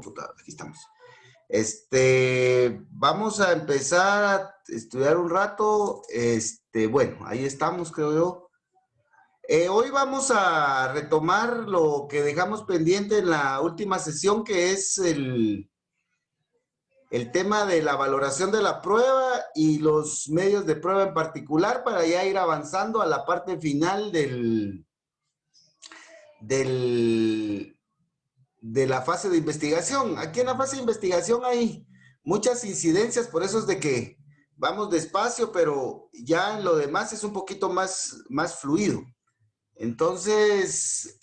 computadora. Aquí estamos. Vamos a empezar a estudiar un rato. Bueno, ahí estamos, creo yo. Hoy vamos a retomar lo que dejamos pendiente en la última sesión, que es el tema de la valoración de la prueba y los medios de prueba en particular, para ya ir avanzando a la parte final de la fase de investigación. Aquí en la fase de investigación hay muchas incidencias, por eso es de que vamos despacio, pero ya en lo demás es un poquito más fluido. Entonces,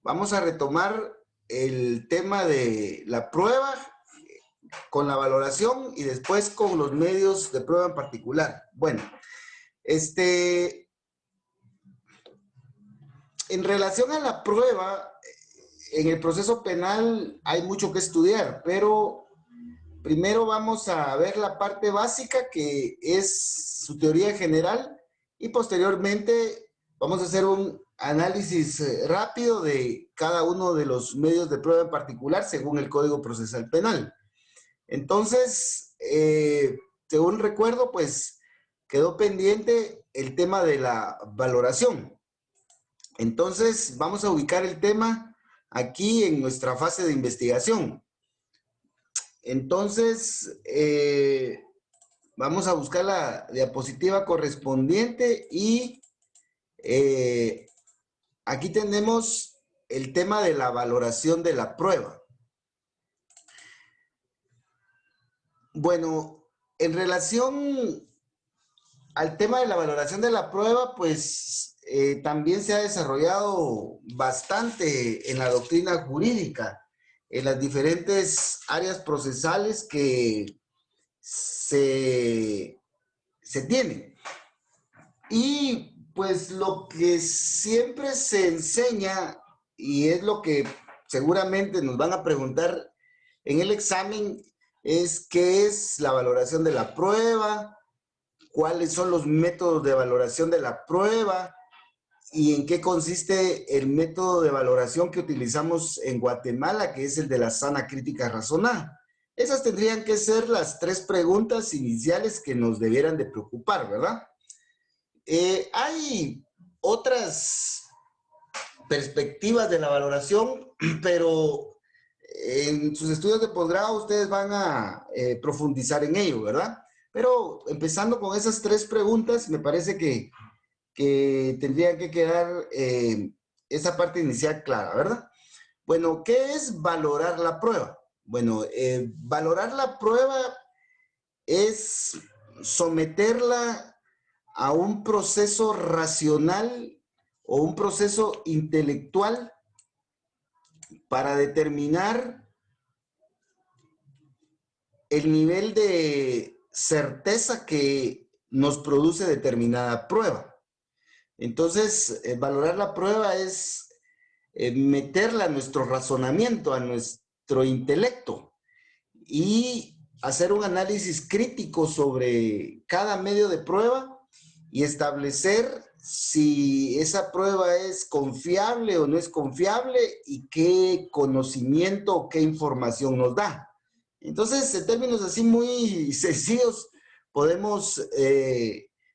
vamos a retomar el tema de la prueba con la valoración y después con los medios de prueba en particular. Bueno, en relación a la prueba, en el proceso penal hay mucho que estudiar, pero primero vamos a ver la parte básica, que es su teoría general, y posteriormente vamos a hacer un análisis rápido de cada uno de los medios de prueba en particular según el Código Procesal Penal. Entonces, según recuerdo, pues quedó pendiente el tema de la valoración. Entonces, vamos a ubicar el tema aquí en nuestra fase de investigación. Entonces, vamos a buscar la diapositiva correspondiente y aquí tenemos el tema de la valoración de la prueba. Bueno, en relación al tema de la valoración de la prueba, pues también se ha desarrollado bastante en la doctrina jurídica, en las diferentes áreas procesales que se tienen. Y pues lo que siempre se enseña, y es lo que seguramente nos van a preguntar en el examen, es qué es la valoración de la prueba, cuáles son los métodos de valoración de la prueba y en qué consiste el método de valoración que utilizamos en Guatemala, que es el de la sana crítica razonada. Esas tendrían que ser las 3 preguntas iniciales que nos debieran de preocupar, ¿verdad? Hay otras perspectivas de la valoración, pero en sus estudios de posgrado ustedes van a profundizar en ello, ¿verdad? Pero empezando con esas 3 preguntas, me parece que tendría que quedar esa parte inicial clara, ¿verdad? Bueno, ¿qué es valorar la prueba? Bueno, valorar la prueba es someterla a un proceso racional o un proceso intelectual para determinar el nivel de certeza que nos produce determinada prueba. Entonces, valorar la prueba es meterla a nuestro razonamiento, a nuestro intelecto y hacer un análisis crítico sobre cada medio de prueba y establecer si esa prueba es confiable o no es confiable y qué conocimiento o qué información nos da. Entonces, en términos así muy sencillos, podemos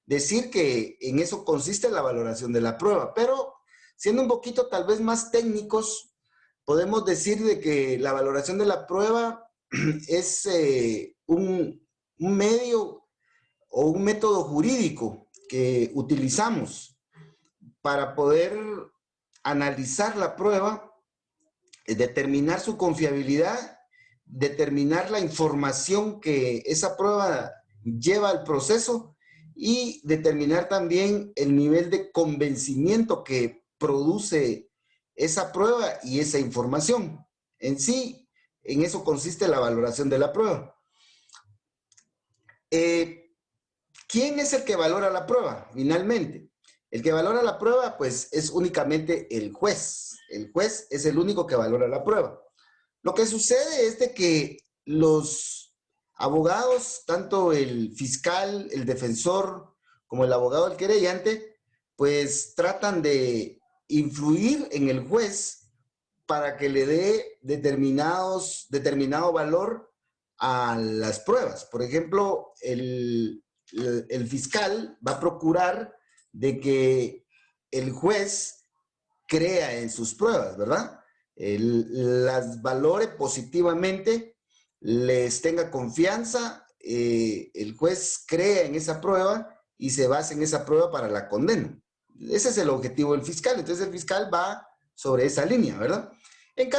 decir que en eso consiste la valoración de la prueba, pero siendo un poquito tal vez más técnicos, podemos decir de que la valoración de la prueba es un medio o un método jurídico que utilizamos para poder analizar la prueba, determinar su confiabilidad, determinar la información que esa prueba lleva al proceso y determinar también el nivel de convencimiento que produce esa prueba y esa información. En sí, en eso consiste la valoración de la prueba. ¿Quién es el que valora la prueba finalmente? El que valora la prueba, pues, es únicamente el juez. El juez es el único que valora la prueba. Lo que sucede es de que los abogados, tanto el fiscal, el defensor, como el abogado del querellante, pues tratan de influir en el juez para que le dé determinado valor a las pruebas. Por ejemplo, el fiscal va a procurar de que el juez crea en sus pruebas, ¿verdad? Las valore positivamente, les tenga confianza, el juez crea en esa prueba y se basa en esa prueba para la condena. Ese es el objetivo del fiscal. Entonces el fiscal va sobre esa línea, ¿verdad? En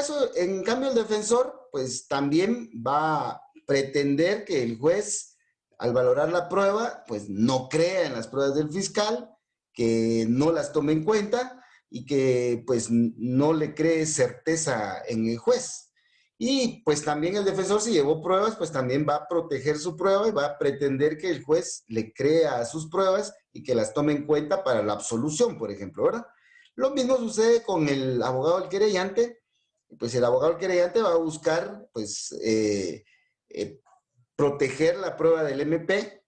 cambio, el defensor, pues también va a pretender que el juez, al valorar la prueba, pues no crea en las pruebas del fiscal, que no las tome en cuenta y que pues no le cree certeza en el juez. Y pues también el defensor, si llevó pruebas, pues también va a proteger su prueba y va a pretender que el juez le crea a sus pruebas y que las tome en cuenta para la absolución, por ejemplo, ¿verdad? Lo mismo sucede con el abogado del querellante. Pues el abogado del querellante va a buscar, pues, proteger la prueba del MP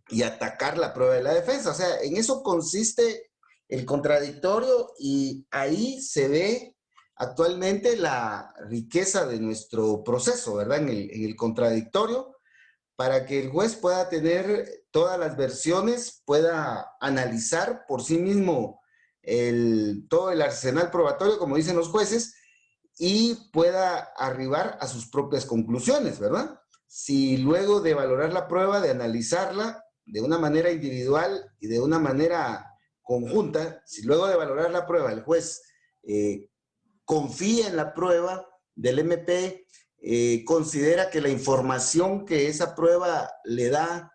y atacar la prueba de la defensa. O sea, en eso consiste el contradictorio y ahí se ve actualmente la riqueza de nuestro proceso, ¿verdad? En el contradictorio, para que el juez pueda tener todas las versiones, pueda analizar por sí mismo todo el arsenal probatorio, como dicen los jueces, y pueda arribar a sus propias conclusiones, ¿verdad? Si luego de valorar la prueba, de analizarla de una manera individual y de una manera conjunta, si luego de valorar la prueba el juez confía en la prueba del MP, considera que la información que esa prueba le da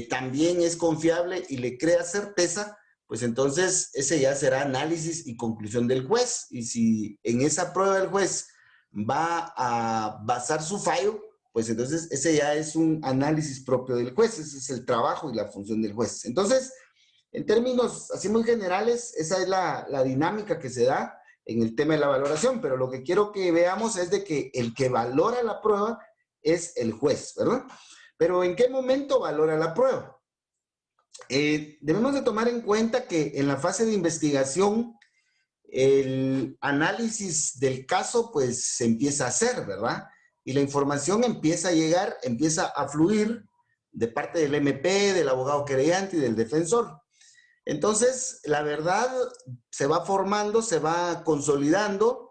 también es confiable y le crea certeza, pues entonces ese ya será análisis y conclusión del juez. Y si en esa prueba el juez va a basar su fallo, pues entonces ese ya es un análisis propio del juez, ese es el trabajo y la función del juez. Entonces, en términos así muy generales, esa es la dinámica que se da en el tema de la valoración, pero lo que quiero que veamos es de que el que valora la prueba es el juez, ¿verdad? Pero ¿en qué momento valora la prueba? Debemos de tomar en cuenta que en la fase de investigación, el análisis del caso pues se empieza a hacer, ¿verdad? Y la información empieza a llegar, empieza a fluir de parte del MP, del abogado querellante y del defensor. Entonces, la verdad se va formando, se va consolidando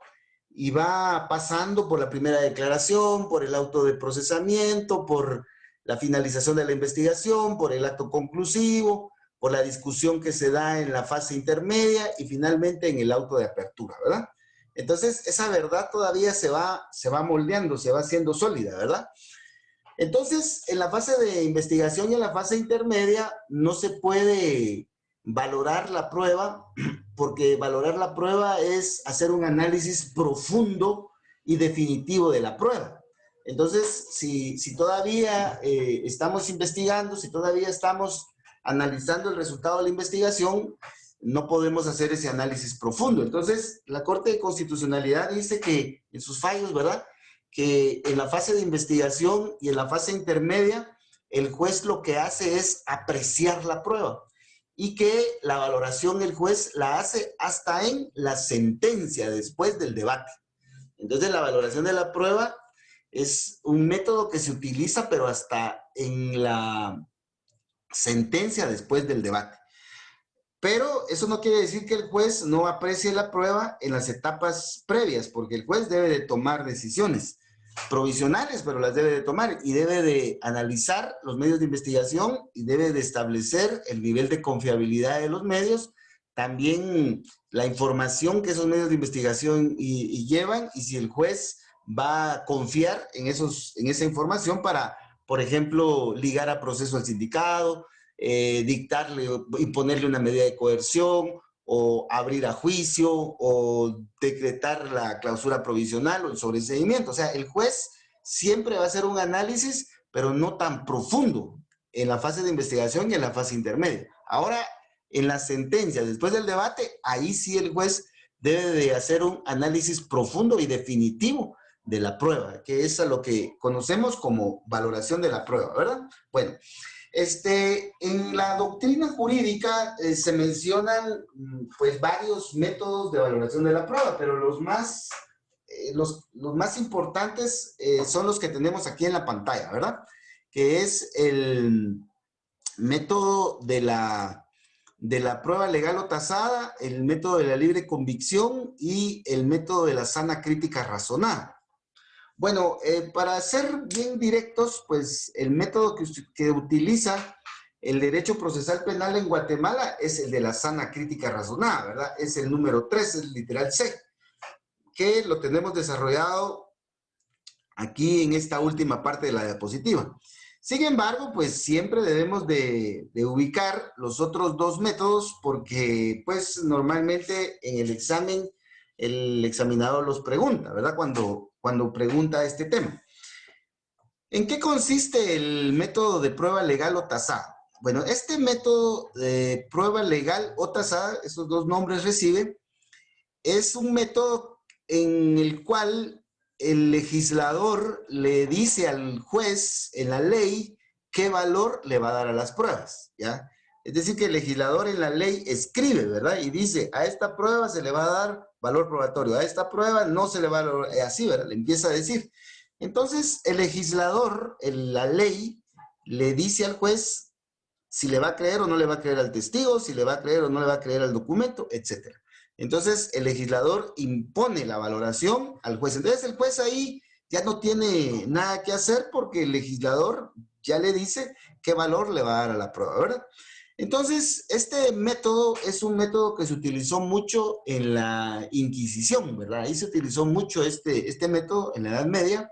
y va pasando por la primera declaración, por el auto de procesamiento, por la finalización de la investigación, por el acto conclusivo, por la discusión que se da en la fase intermedia y finalmente en el auto de apertura, ¿verdad? Entonces, esa verdad todavía se va moldeando, se va haciendo sólida, ¿verdad? Entonces, en la fase de investigación y en la fase intermedia no se puede valorar la prueba, porque valorar la prueba es hacer un análisis profundo y definitivo de la prueba. Entonces, si todavía estamos investigando, si todavía estamos analizando el resultado de la investigación, no podemos hacer ese análisis profundo. Entonces, la Corte de Constitucionalidad dice que en sus fallos, ¿verdad?, que en la fase de investigación y en la fase intermedia, el juez lo que hace es apreciar la prueba y que la valoración el juez la hace hasta en la sentencia después del debate. Entonces, la valoración de la prueba es un método que se utiliza, pero hasta en la sentencia después del debate. Pero eso no quiere decir que el juez no aprecie la prueba en las etapas previas, porque el juez debe de tomar decisiones provisionales, pero las debe de tomar y debe de analizar los medios de investigación y debe de establecer el nivel de confiabilidad de los medios, también la información que esos medios de investigación llevan y si el juez va a confiar en esa información para, por ejemplo, ligar a proceso al sindicado, dictarle, imponerle una medida de coerción o abrir a juicio o decretar la clausura provisional o el sobreseimiento. O sea, el juez siempre va a hacer un análisis, pero no tan profundo en la fase de investigación y en la fase intermedia. Ahora, en la sentencia, después del debate, ahí sí el juez debe de hacer un análisis profundo y definitivo de la prueba, que es a lo que conocemos como valoración de la prueba, ¿verdad? Bueno, En la doctrina jurídica se mencionan pues varios métodos de valoración de la prueba, pero los más importantes son los que tenemos aquí en la pantalla, ¿verdad? Que es el método de la prueba legal o tasada, el método de la libre convicción y el método de la sana crítica razonada. Bueno, para ser bien directos, pues el método que utiliza el derecho procesal penal en Guatemala es el de la sana crítica razonada, ¿verdad? Es el número 3, el literal C, que lo tenemos desarrollado aquí en esta última parte de la diapositiva. Sin embargo, pues siempre debemos de ubicar los otros dos métodos porque pues normalmente en el examen el examinador los pregunta, ¿verdad? Cuando pregunta este tema. ¿En qué consiste el método de prueba legal o tasada? Bueno, este método de prueba legal o tasada, esos dos nombres recibe, es un método en el cual el legislador le dice al juez en la ley qué valor le va a dar a las pruebas, ¿ya? Es decir, que el legislador en la ley escribe, ¿verdad? Y dice, a esta prueba se le va a dar valor probatorio, a esta prueba no se le va a dar, así, ¿verdad? Le empieza a decir. Entonces, el legislador, en la ley, le dice al juez si le va a creer o no le va a creer al testigo, si le va a creer o no le va a creer al documento, etcétera. Entonces, el legislador impone la valoración al juez. Entonces, el juez ahí ya no tiene nada que hacer porque el legislador ya le dice qué valor le va a dar a la prueba, ¿verdad? Entonces, este método es un método que se utilizó mucho en la Inquisición, ¿verdad? Ahí se utilizó mucho este método en la Edad Media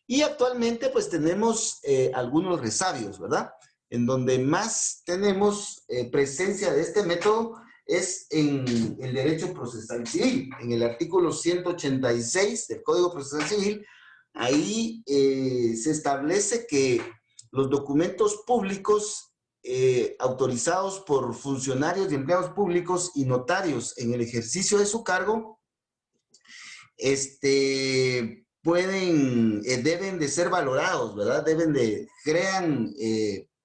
y actualmente pues tenemos algunos resabios, ¿verdad? En donde más tenemos presencia de este método es en el derecho procesal civil, en el artículo 186 del Código Procesal Civil. Ahí se establece que los documentos públicos autorizados por funcionarios y empleados públicos y notarios en el ejercicio de su cargo, deben de ser valorados, ¿verdad? Crean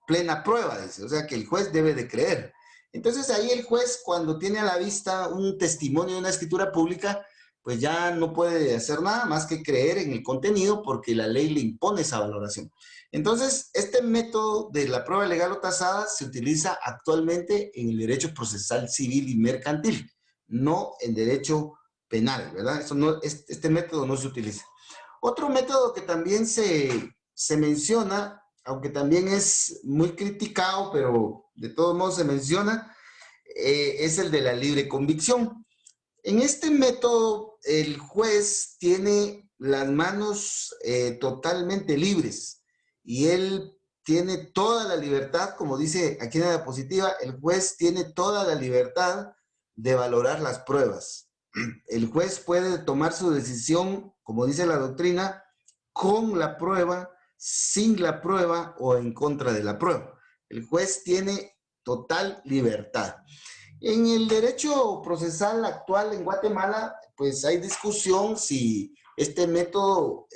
plena prueba, dice, o sea que el juez debe de creer. Entonces ahí el juez cuando tiene a la vista un testimonio de una escritura pública, pues ya no puede hacer nada más que creer en el contenido porque la ley le impone esa valoración. Entonces, este método de la prueba legal o tasada se utiliza actualmente en el derecho procesal civil y mercantil, no en derecho penal, ¿verdad? Este método no se utiliza. Otro método que también se menciona, aunque también es muy criticado, pero de todos modos se menciona, es el de la libre convicción. En este método, el juez tiene las manos totalmente libres y él tiene toda la libertad, como dice aquí en la diapositiva, el juez tiene toda la libertad de valorar las pruebas. El juez puede tomar su decisión, como dice la doctrina, con la prueba, sin la prueba o en contra de la prueba. El juez tiene total libertad. En el derecho procesal actual en Guatemala, pues hay discusión si este método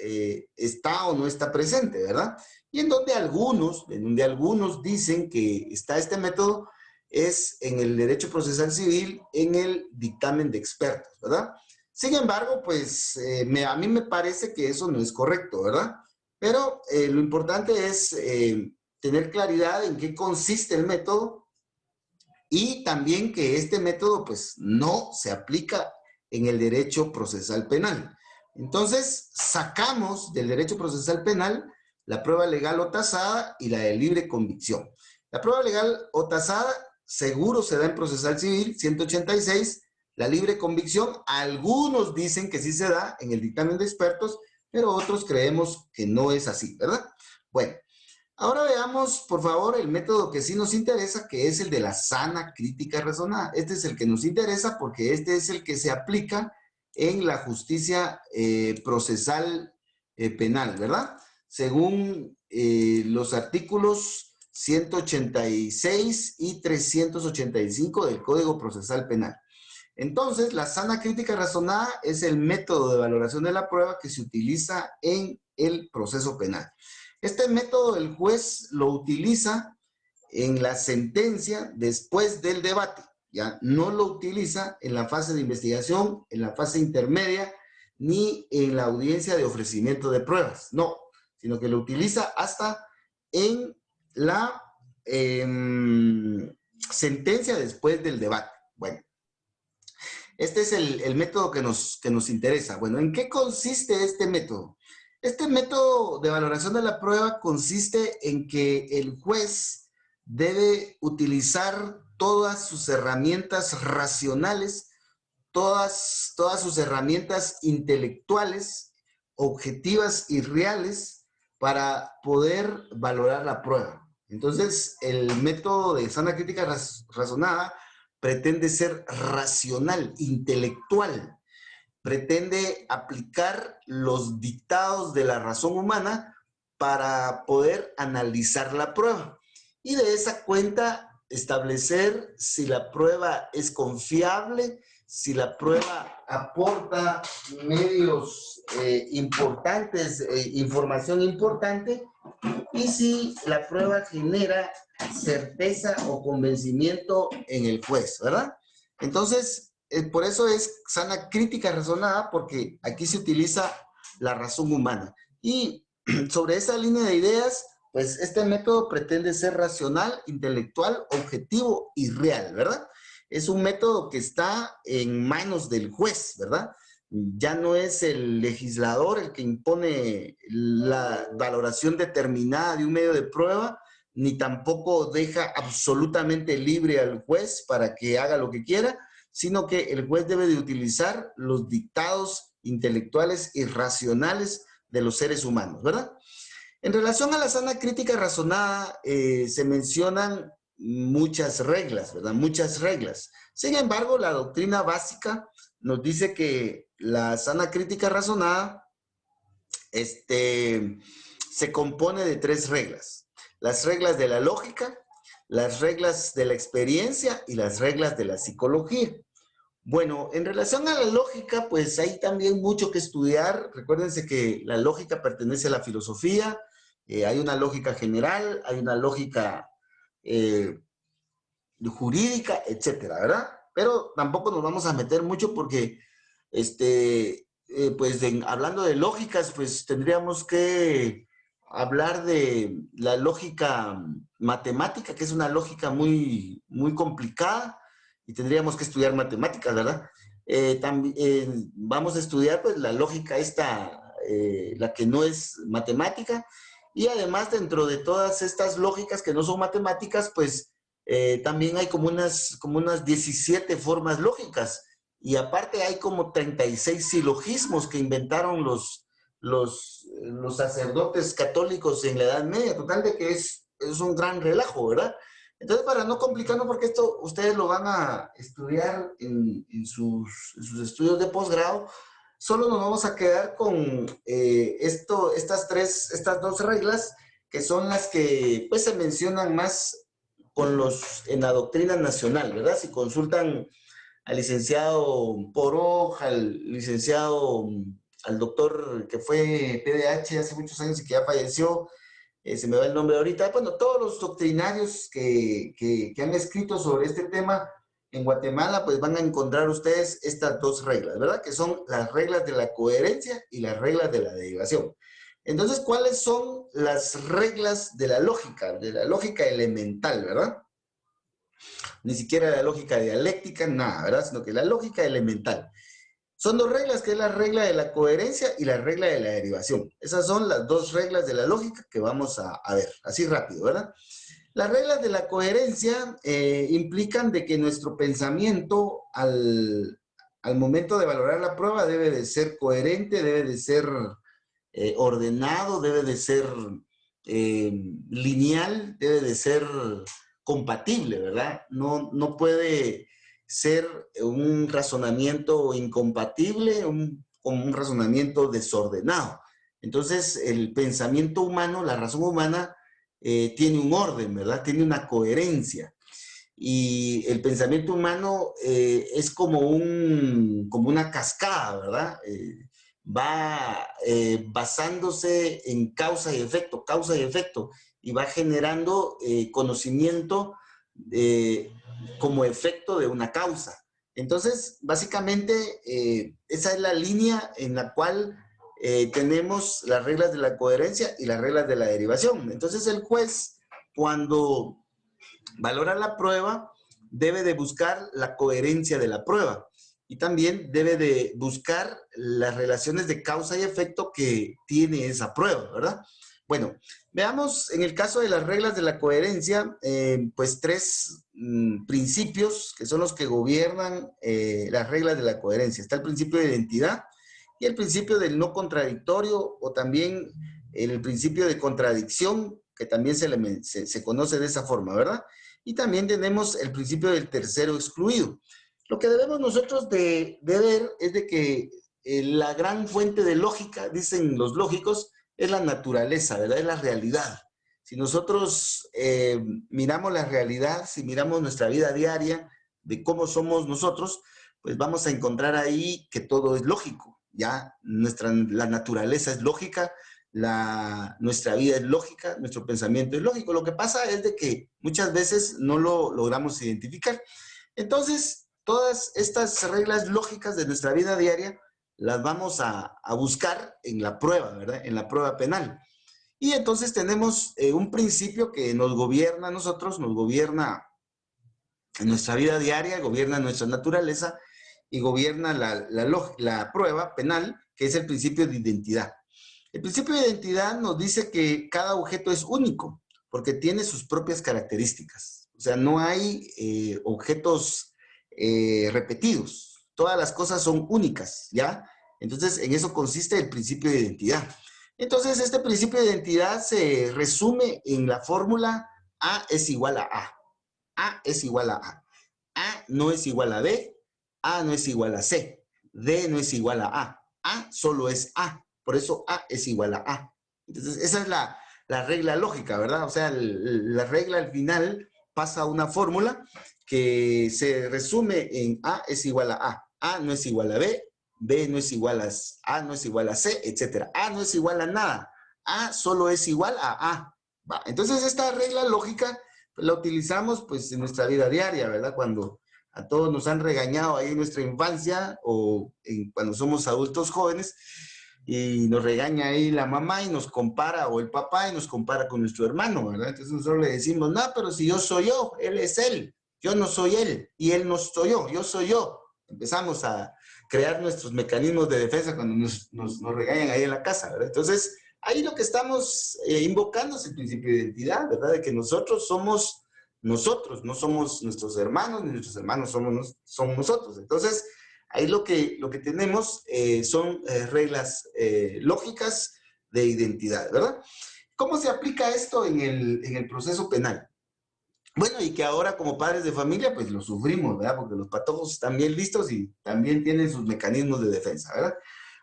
está o no está presente, ¿verdad? Y en donde algunos dicen que está este método es en el derecho procesal civil, en el dictamen de expertos, ¿verdad? Sin embargo, pues a mí me parece que eso no es correcto, ¿verdad? Pero lo importante es tener claridad en qué consiste el método y también que este método pues no se aplica en el derecho procesal penal. Entonces, sacamos del derecho procesal penal la prueba legal o tasada y la de libre convicción. La prueba legal o tasada seguro se da en procesal civil 186, la libre convicción, algunos dicen que sí se da en el dictamen de expertos, pero otros creemos que no es así, ¿verdad? Bueno, ahora veamos, por favor, el método que sí nos interesa, que es el de la sana crítica razonada. Este es el que nos interesa porque este es el que se aplica en la justicia procesal penal, ¿verdad? Según los artículos 186 y 385 del Código Procesal Penal. Entonces, la sana crítica razonada es el método de valoración de la prueba que se utiliza en el proceso penal. Este método el juez lo utiliza en la sentencia después del debate. Ya no lo utiliza en la fase de investigación, en la fase intermedia, ni en la audiencia de ofrecimiento de pruebas. No, sino que lo utiliza hasta en la sentencia después del debate. Bueno, este es el método que nos interesa. Bueno, ¿en qué consiste este método? Este método de valoración de la prueba consiste en que el juez debe utilizar todas sus herramientas racionales, todas sus herramientas intelectuales, objetivas y reales para poder valorar la prueba. Entonces, el método de sana crítica razonada pretende ser racional, intelectual, pretende aplicar los dictados de la razón humana para poder analizar la prueba. Y de esa cuenta establecer si la prueba es confiable, si la prueba aporta medios importantes, información importante, y si la prueba genera certeza o convencimiento en el juez, ¿verdad? Entonces, por eso es sana crítica razonada, porque aquí se utiliza la razón humana. Y sobre esa línea de ideas, pues este método pretende ser racional, intelectual, objetivo y real, ¿verdad? Es un método que está en manos del juez, ¿verdad? Ya no es el legislador el que impone la valoración determinada de un medio de prueba, ni tampoco deja absolutamente libre al juez para que haga lo que quiera, sino que el juez debe de utilizar los dictados intelectuales y racionales de los seres humanos, ¿verdad? En relación a la sana crítica razonada, se mencionan muchas reglas, ¿verdad? Muchas reglas. Sin embargo, la doctrina básica nos dice que la sana crítica razonada se compone de 3 reglas. Las reglas de la lógica, las reglas de la experiencia y las reglas de la psicología. Bueno, en relación a la lógica, pues hay también mucho que estudiar. Recuérdense que la lógica pertenece a la filosofía. Hay una lógica general, hay una lógica jurídica, etcétera, ¿verdad? Pero tampoco nos vamos a meter mucho porque, pues hablando de lógicas, pues tendríamos que hablar de la lógica matemática, que es una lógica muy, muy complicada, y tendríamos que estudiar matemáticas, ¿verdad? También vamos a estudiar pues la lógica esta, la que no es matemática, y además dentro de todas estas lógicas que no son matemáticas, pues también hay como unas 17 formas lógicas, y aparte hay como 36 silogismos que inventaron los sacerdotes católicos en la Edad Media. Total de que es un gran relajo, ¿verdad? Entonces, para no complicarnos, porque esto ustedes lo van a estudiar en sus estudios de posgrado, solo nos vamos a quedar con estas 2 reglas, que son las que pues se mencionan más en la doctrina nacional, ¿verdad? Si consultan al licenciado Poroj, al doctor que fue PDH hace muchos años y que ya falleció, se me va el nombre ahorita, bueno, todos los doctrinarios que han escrito sobre este tema en Guatemala, pues van a encontrar ustedes estas 2 reglas, ¿verdad? Que son las reglas de la coherencia y las reglas de la derivación. Entonces, ¿cuáles son las reglas de la lógica elemental, ¿verdad? Ni siquiera la lógica dialéctica, nada, ¿verdad? Sino que la lógica elemental. Son 2 reglas, que es la regla de la coherencia y la regla de la derivación. Esas son las 2 reglas de la lógica que vamos a ver, así rápido, ¿verdad? Las reglas de la coherencia implican de que nuestro pensamiento al momento de valorar la prueba debe de ser coherente, debe de ser ordenado, debe de ser lineal, debe de ser compatible, ¿verdad? No puede ser un razonamiento incompatible, un razonamiento desordenado. Entonces, el pensamiento humano, la razón humana, tiene un orden, ¿verdad? Tiene una coherencia. Y el pensamiento humano es como una cascada, ¿verdad? Va basándose en causa y efecto, y va generando conocimiento como efecto de una causa. Entonces, básicamente, esa es la línea en la cual tenemos las reglas de la coherencia y las reglas de la derivación. Entonces, el juez, cuando valora la prueba, debe de buscar la coherencia de la prueba y también debe de buscar las relaciones de causa y efecto que tiene esa prueba, ¿verdad? Bueno, veamos en el caso de las reglas de la coherencia, pues tres principios que son los que gobiernan las reglas de la coherencia. Está el principio de identidad y el principio del no contradictorio, o también el principio de contradicción, que también se conoce de esa forma, ¿verdad? Y también tenemos el principio del tercero excluido. Lo que debemos nosotros de ver es de que la gran fuente de lógica, dicen los lógicos, es la naturaleza, ¿verdad? Es la realidad. Si nosotros miramos la realidad, si miramos nuestra vida diaria, de cómo somos nosotros, pues vamos a encontrar ahí que todo es lógico, ¿ya? La naturaleza es lógica, nuestra vida es lógica, nuestro pensamiento es lógico. Lo que pasa es de que muchas veces no lo logramos identificar. Entonces, todas estas reglas lógicas de nuestra vida diaria las vamos a buscar en la prueba, ¿verdad? En la prueba penal. Y entonces tenemos un principio que nos gobierna a nosotros, nos gobierna en nuestra vida diaria, gobierna nuestra naturaleza y gobierna la prueba penal, que es el principio de identidad. El principio de identidad nos dice que cada objeto es único, porque tiene sus propias características. O sea, no hay objetos repetidos. Todas las cosas son únicas, ¿ya? Entonces, en eso consiste el principio de identidad. Entonces, este principio de identidad se resume en la fórmula A es igual a A. A es igual a A. A no es igual a B. A no es igual a C. D no es igual a A. A solo es A. Por eso A es igual a A. Entonces, esa es la regla lógica, ¿verdad? O sea, la regla al final pasa a una fórmula que se resume en A es igual a A. A no es igual a B. B no es igual a A, no es igual a C, etc. A no es igual a nada. A solo es igual a A. ¿Va? Entonces, esta regla lógica pues, la utilizamos pues en nuestra vida diaria, ¿verdad? Cuando a todos nos han regañado ahí en nuestra infancia o cuando somos adultos jóvenes y nos regaña ahí la mamá y nos compara, o el papá y nos compara con nuestro hermano, ¿verdad? Entonces nosotros le decimos, no, pero si yo soy yo, él es él, yo no soy él y él no soy yo soy yo. Empezamos a crear nuestros mecanismos de defensa cuando nos regañan ahí en la casa, ¿verdad? Entonces, ahí lo que estamos invocando es el principio de identidad, ¿verdad? De que nosotros somos nosotros, no somos nuestros hermanos, ni nuestros hermanos somos nosotros. Entonces, ahí lo que tenemos son reglas lógicas de identidad, ¿verdad? ¿Cómo se aplica esto en el proceso penal? Bueno, y que ahora como padres de familia, pues lo sufrimos, ¿verdad? Porque los patojos están bien listos y también tienen sus mecanismos de defensa, ¿verdad?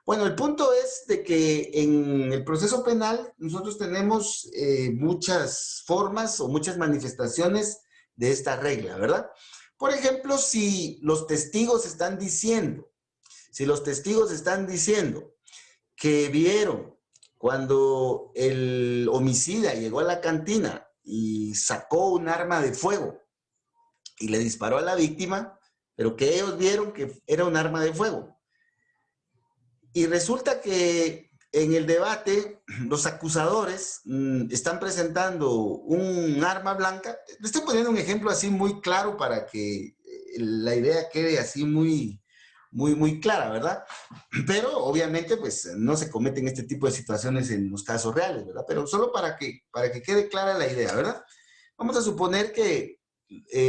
Bueno, el punto es de que en el proceso penal nosotros tenemos muchas formas o muchas manifestaciones de esta regla, ¿verdad? Por ejemplo, si los testigos están diciendo que vieron cuando el homicida llegó a la cantina y sacó un arma de fuego y le disparó a la víctima, pero que ellos vieron que era un arma de fuego. Y resulta que en el debate los acusadores están presentando un arma blanca. Le estoy poniendo un ejemplo así muy claro para que la idea quede así muy clara, ¿verdad? Pero obviamente pues no se cometen este tipo de situaciones en los casos reales, ¿verdad? Pero solo para que quede clara la idea, ¿verdad? Vamos a suponer que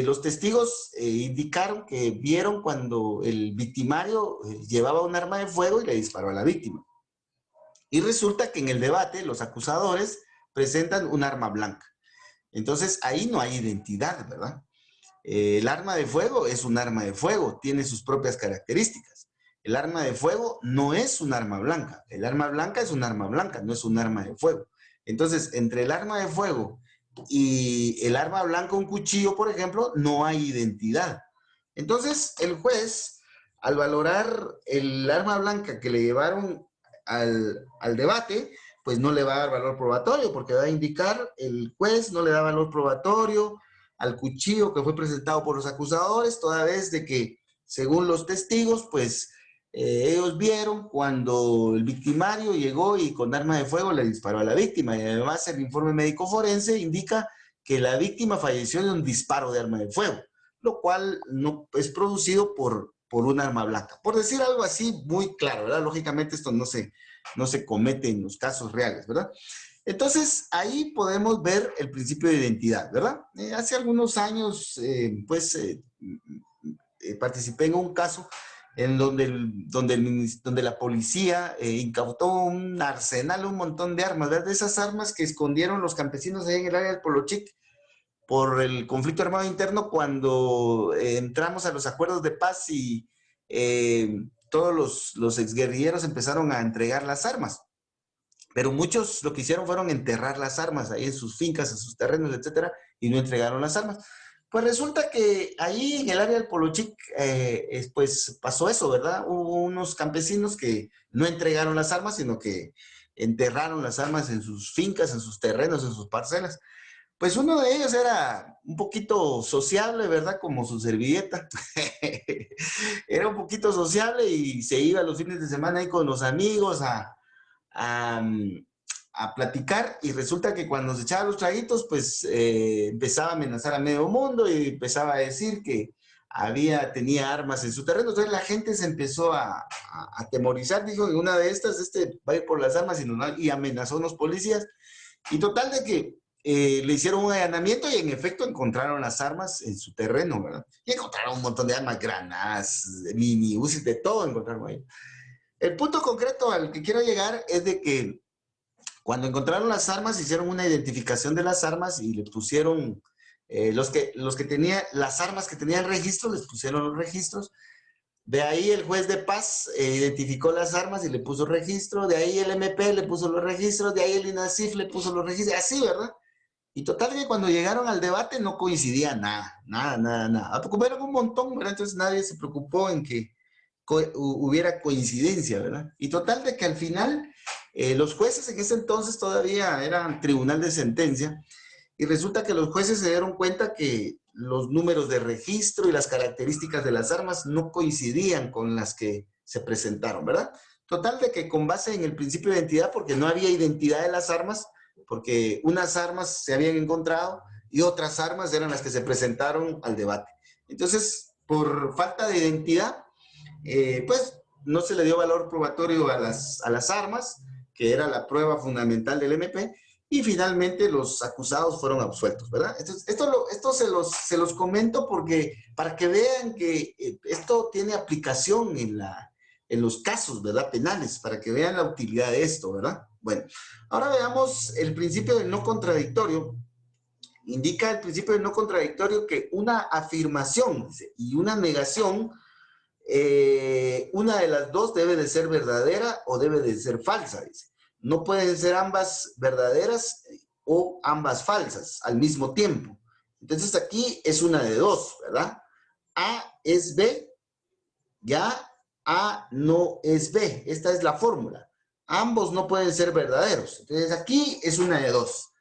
los testigos indicaron que vieron cuando el victimario llevaba un arma de fuego y le disparó a la víctima. Y resulta que en el debate los acusadores presentan un arma blanca. Entonces ahí no hay identidad, ¿verdad? El arma de fuego es un arma de fuego, tiene sus propias características. El arma de fuego no es un arma blanca. El arma blanca es un arma blanca, no es un arma de fuego. Entonces, entre el arma de fuego y el arma blanca, un cuchillo, por ejemplo, no hay identidad. Entonces, el juez, al valorar el arma blanca que le llevaron al debate, pues no le va a dar valor probatorio, porque va a indicar, el juez no le da valor probatorio al cuchillo que fue presentado por los acusadores, toda vez de que, según los testigos, pues ellos vieron cuando el victimario llegó y con arma de fuego le disparó a la víctima. Y además el informe médico forense indica que la víctima falleció de un disparo de arma de fuego, lo cual no es producido por un arma blanca. Por decir algo así muy claro, ¿verdad? Lógicamente esto no se comete en los casos reales, ¿verdad? Entonces, ahí podemos ver el principio de identidad, ¿verdad? Hace algunos años, participé en un caso en donde la policía incautó un arsenal, un montón de armas, ¿verdad? De esas armas que escondieron los campesinos ahí en el área del Polo Chic por el conflicto armado interno cuando entramos a los acuerdos de paz y todos los exguerrilleros empezaron a entregar las armas. Pero muchos lo que hicieron fueron enterrar las armas ahí en sus fincas, en sus terrenos, etcétera, y no entregaron las armas. Pues resulta que ahí en el área del Polo Chic, pues pasó eso, ¿verdad? Hubo unos campesinos que no entregaron las armas, sino que enterraron las armas en sus fincas, en sus terrenos, en sus parcelas. Pues uno de ellos era un poquito sociable, ¿verdad? Como su servilleta. Era un poquito sociable y se iba los fines de semana ahí con los amigos a, a platicar, y resulta que cuando se echaba los traguitos, pues empezaba a amenazar a medio mundo y empezaba a decir que tenía armas en su terreno. Entonces la gente se empezó a atemorizar, dijo, en una de estas, va a ir por las armas y amenazó a unos policías. Y total de que le hicieron un allanamiento y en efecto encontraron las armas en su terreno, ¿verdad? Y encontraron un montón de armas, granadas, mini UCI, de todo encontraron ahí. El punto concreto al que quiero llegar es de que cuando encontraron las armas, hicieron una identificación de las armas y le pusieron, los que tenían las armas que tenían registro, les pusieron los registros. De ahí el juez de paz identificó las armas y le puso registro. De ahí el MP le puso los registros. De ahí el INASIF le puso los registros. Así, ¿verdad? Y total que cuando llegaron al debate no coincidía nada. Como eran un montón, ¿verdad? Entonces nadie se preocupó en que hubiera coincidencia, ¿verdad? Y total de que al final los jueces en ese entonces todavía eran tribunal de sentencia, y resulta que los jueces se dieron cuenta que los números de registro y las características de las armas no coincidían con las que se presentaron, ¿verdad? Total de que con base en el principio de identidad, porque no había identidad de las armas, porque unas armas se habían encontrado y otras armas eran las que se presentaron al debate. Entonces, por falta de identidad, pues no se le dio valor probatorio a las armas, que era la prueba fundamental del MP, y finalmente los acusados fueron absueltos, ¿verdad? Entonces, esto se los comento porque para que vean que esto tiene aplicación en los casos, ¿verdad? Penales, para que vean la utilidad de esto, ¿verdad? Bueno, ahora veamos el principio del no contradictorio. Indica el principio del no contradictorio que una afirmación y una negación, una de las dos debe de ser verdadera o debe de ser falsa, dice. No pueden ser ambas verdaderas o ambas falsas al mismo tiempo. Entonces aquí es una de dos, ¿verdad? A es B, ya A no es B. Esta es la fórmula. Ambos no pueden ser verdaderos. Entonces aquí es una de dos.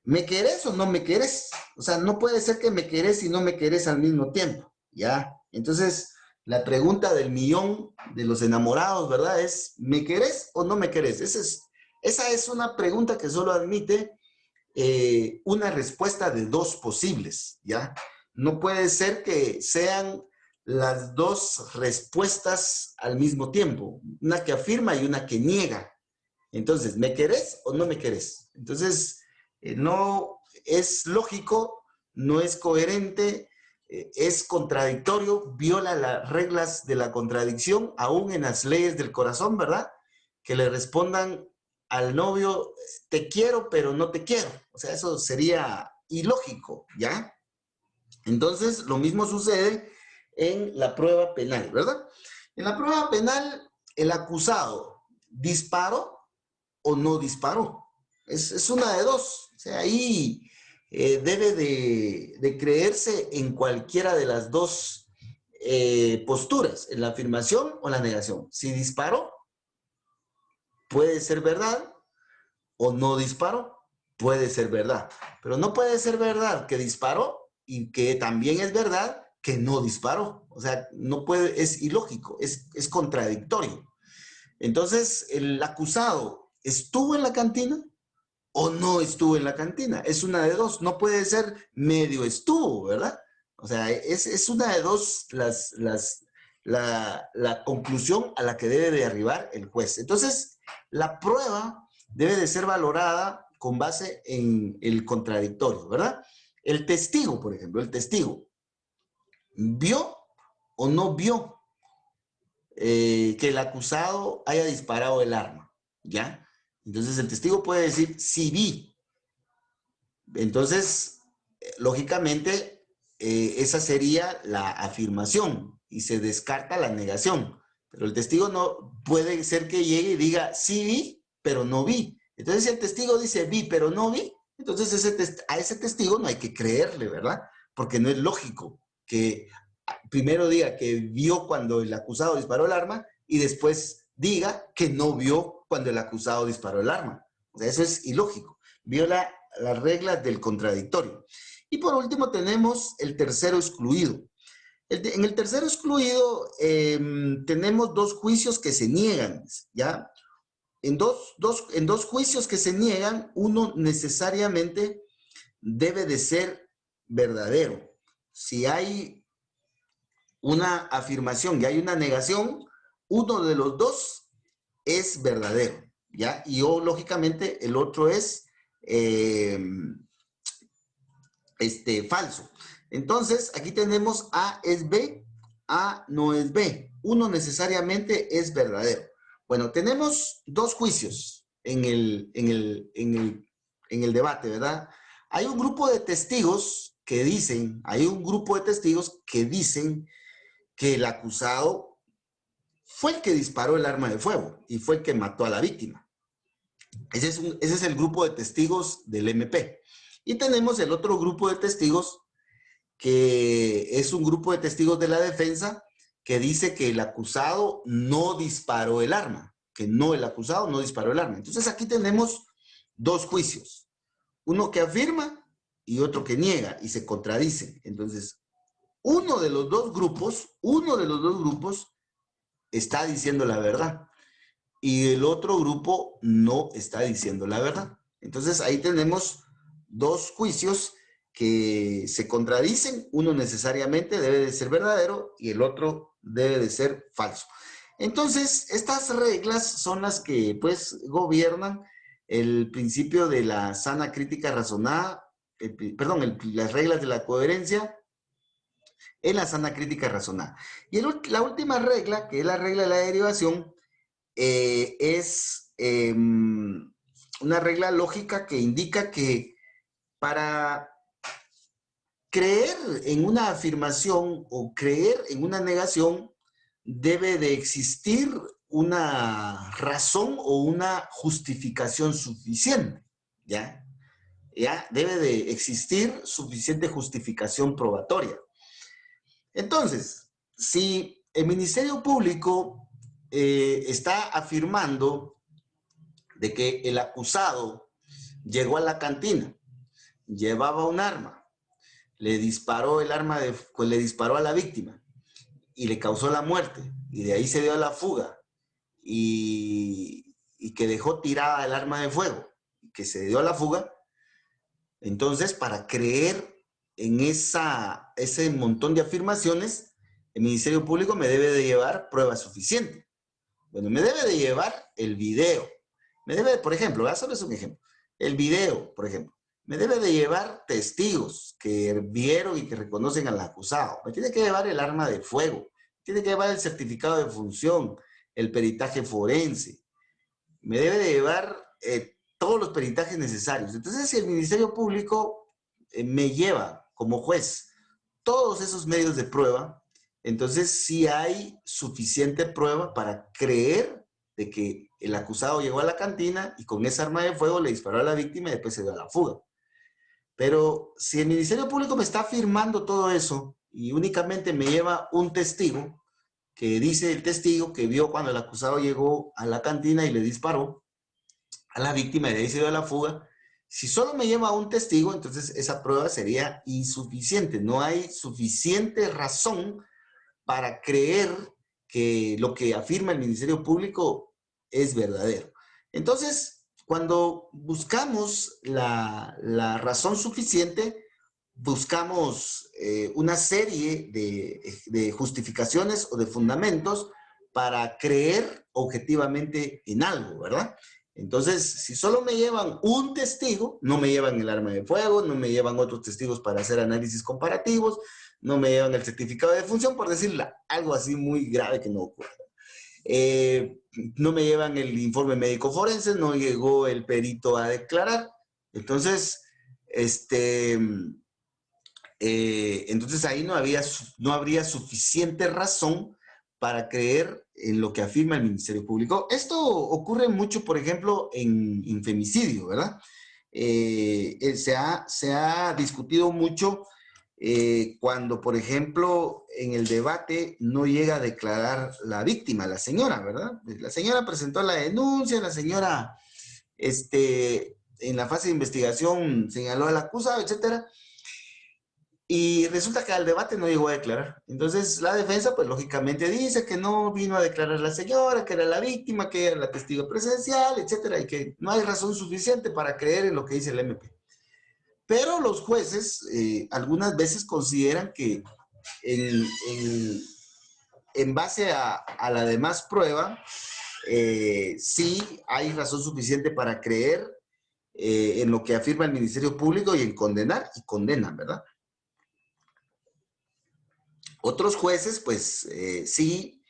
¿Me querés o no me querés? O sea, no puede ser que me querés y no me querés al mismo tiempo, ¿ya? Entonces, la pregunta del millón de los enamorados, ¿verdad? Es, ¿me querés o no me querés? Esa es una pregunta que solo admite una respuesta de dos posibles, ¿ya? No puede ser que sean las dos respuestas al mismo tiempo, una que afirma y una que niega. Entonces, ¿me querés o no me querés? Entonces, no es lógico, no es coherente, es contradictorio, viola las reglas de la contradicción, aún en las leyes del corazón, ¿verdad? Que le respondan al novio, te quiero, pero no te quiero. O sea, eso sería ilógico, ¿ya? Entonces, lo mismo sucede en la prueba penal, ¿verdad? En la prueba penal, el acusado disparó o no disparó. Es una de dos. O sea, ahí debe de creerse en cualquiera de las dos posturas, en la afirmación o la negación. Si disparó, puede ser verdad, o no disparó. Puede ser verdad, pero no puede ser verdad que disparó y que también es verdad que no disparó. O sea, no puede, es ilógico, es contradictorio. Entonces, ¿el acusado estuvo en la cantina o no estuvo en la cantina? Es una de dos, no puede ser medio estuvo, ¿verdad? O sea, es una de dos la conclusión a la que debe de arribar el juez. Entonces, la prueba debe de ser valorada con base en el contradictorio, ¿verdad? El testigo, por ejemplo, el testigo, ¿vio o no vio que el acusado haya disparado el arma? ¿Ya? Entonces el testigo puede decir, sí vi. Entonces, lógicamente, esa sería la afirmación y se descarta la negación. Pero el testigo no puede ser que llegue y diga, sí vi, pero no vi. Entonces, si el testigo dice, vi, pero no vi, entonces a ese testigo no hay que creerle, ¿verdad? Porque no es lógico que primero diga que vio cuando el acusado disparó el arma y después diga que no vio cuando el acusado disparó el arma. O sea, eso es ilógico. Viola las reglas del contradictorio. Y por último tenemos el tercero excluido. En el tercero excluido tenemos dos juicios que se niegan, ¿ya? En dos juicios que se niegan, uno necesariamente debe de ser verdadero. Si hay una afirmación y hay una negación, uno de los dos es verdadero, ¿ya? Y lógicamente, el otro es eh, falso. Entonces, aquí tenemos A es B, A no es B. Uno necesariamente es verdadero. Bueno, tenemos dos juicios en el debate, ¿verdad? Hay un grupo de testigos que dicen, que el acusado fue el que disparó el arma de fuego y fue el que mató a la víctima. Ese es el grupo de testigos del MP. Y tenemos el otro grupo de testigos, que es un grupo de testigos de la defensa, que dice que el acusado no disparó el arma, que no, el acusado no disparó el arma. Entonces aquí tenemos dos juicios, uno que afirma y otro que niega y se contradicen. Entonces, uno de los dos grupos está diciendo la verdad y el otro grupo no está diciendo la verdad. Entonces ahí tenemos dos juicios que se contradicen. Uno necesariamente debe de ser verdadero y el otro debe de ser falso. Entonces, estas reglas son las que pues gobiernan el principio de la sana crítica razonada, las reglas de la coherencia en la sana crítica razonada. Y la última regla, que es la regla de la derivación, es una regla lógica que indica que para creer en una afirmación o creer en una negación debe de existir una razón o una justificación suficiente, ¿ya? ¿Ya? Debe de existir suficiente justificación probatoria. Entonces, si el Ministerio Público está afirmando de que el acusado llegó a la cantina, llevaba un arma, le disparó le disparó a la víctima y le causó la muerte, y de ahí se dio a la fuga, y que dejó tirada el arma de fuego, y que se dio a la fuga, entonces para creer en ese montón de afirmaciones, el Ministerio Público me debe de llevar pruebas suficientes. Bueno, me debe de llevar el video. Me debe, por ejemplo, solo es un ejemplo. El video, por ejemplo. Me debe de llevar testigos que vieron y que reconocen al acusado. Me tiene que llevar el arma de fuego. Me tiene que llevar el certificado de función, el peritaje forense. Me debe de llevar todos los peritajes necesarios. Entonces, si el Ministerio Público me lleva como juez todos esos medios de prueba, entonces sí hay suficiente prueba para creer de que el acusado llegó a la cantina y con esa arma de fuego le disparó a la víctima y después se dio a la fuga. Pero si el Ministerio Público me está afirmando todo eso y únicamente me lleva un testigo, que dice el testigo que vio cuando el acusado llegó a la cantina y le disparó, a la víctima y de ahí se dio a la fuga. Si solo me lleva a un testigo, entonces esa prueba sería insuficiente. No hay suficiente razón para creer que lo que afirma el Ministerio Público es verdadero. Entonces, cuando buscamos la razón suficiente, buscamos una serie de justificaciones o de fundamentos para creer objetivamente en algo, ¿verdad? Entonces, si solo me llevan un testigo, no me llevan el arma de fuego, no me llevan otros testigos para hacer análisis comparativos, no me llevan el certificado de defunción, por decirle algo así muy grave que no ocurra. Eh, no me llevan el informe médico forense, no llegó el perito a declarar. Entonces, entonces ahí no habría suficiente razón para creer en lo que afirma el Ministerio Público. Esto ocurre mucho, por ejemplo, en femicidio, ¿verdad? Se ha discutido mucho cuando, por ejemplo, en el debate no llega a declarar la víctima, la señora, ¿verdad? La señora presentó la denuncia, la señora, en la fase de investigación señaló al acusado, etcétera. Y resulta que al debate no llegó a declarar. Entonces la defensa, pues lógicamente dice que no vino a declarar la señora, que era la víctima, que era la testigo presencial, etcétera, y que no hay razón suficiente para creer en lo que dice el MP. Pero los jueces algunas veces consideran que en, en, en base a la demás prueba, sí hay razón suficiente para creer en lo que afirma el Ministerio Público y en condenar, y condenan, ¿verdad? Otros jueces, pues sí,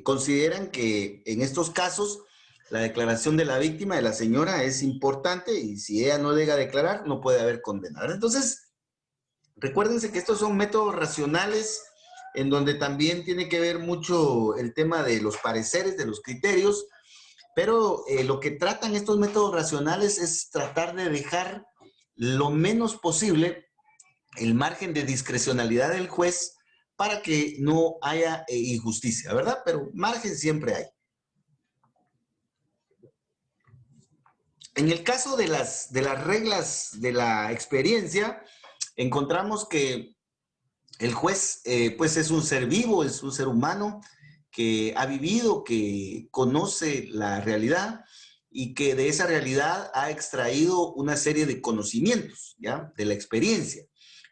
consideran que en estos casos la declaración de la víctima, de la señora, es importante y si ella no llega a declarar, no puede haber condenado. Entonces, recuérdense que estos son métodos racionales en donde también tiene que ver mucho el tema de los pareceres, de los criterios, pero lo que tratan estos métodos racionales es tratar de dejar lo menos posible el margen de discrecionalidad del juez para que no haya injusticia, ¿verdad? Pero margen siempre hay. En el caso de las reglas de la experiencia, encontramos que el juez, pues es un ser vivo, es un ser humano que ha vivido, que conoce la realidad y que de esa realidad ha extraído una serie de conocimientos, ¿ya? De la experiencia.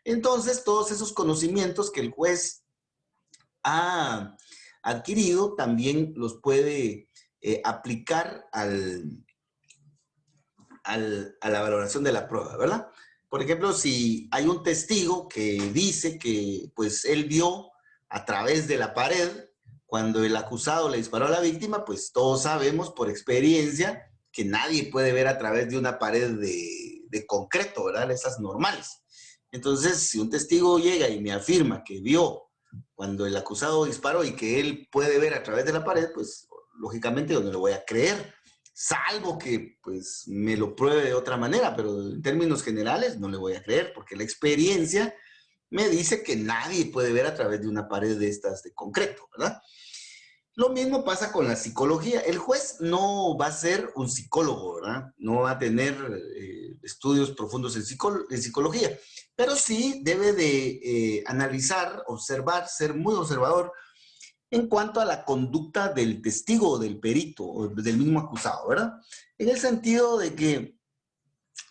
Entonces, todos esos conocimientos que el juez ha adquirido también los puede aplicar a la valoración de la prueba, ¿verdad? Por ejemplo, si hay un testigo que dice que pues él vio a través de la pared cuando el acusado le disparó a la víctima, pues todos sabemos por experiencia que nadie puede ver a través de una pared de concreto, ¿verdad? Esas normales. Entonces, si un testigo llega y me afirma que vio cuando el acusado disparó y que él puede ver a través de la pared, pues lógicamente yo no le voy a creer, salvo que pues me lo pruebe de otra manera, pero en términos generales no le voy a creer, porque la experiencia me dice que nadie puede ver a través de una pared de estas de concreto, ¿verdad? Lo mismo pasa con la psicología. El juez no va a ser un psicólogo, ¿verdad? No va a tener estudios profundos en psicología, pero sí debe de analizar, observar, ser muy observador en cuanto a la conducta del testigo o del perito o del mismo acusado, ¿verdad? En el sentido de que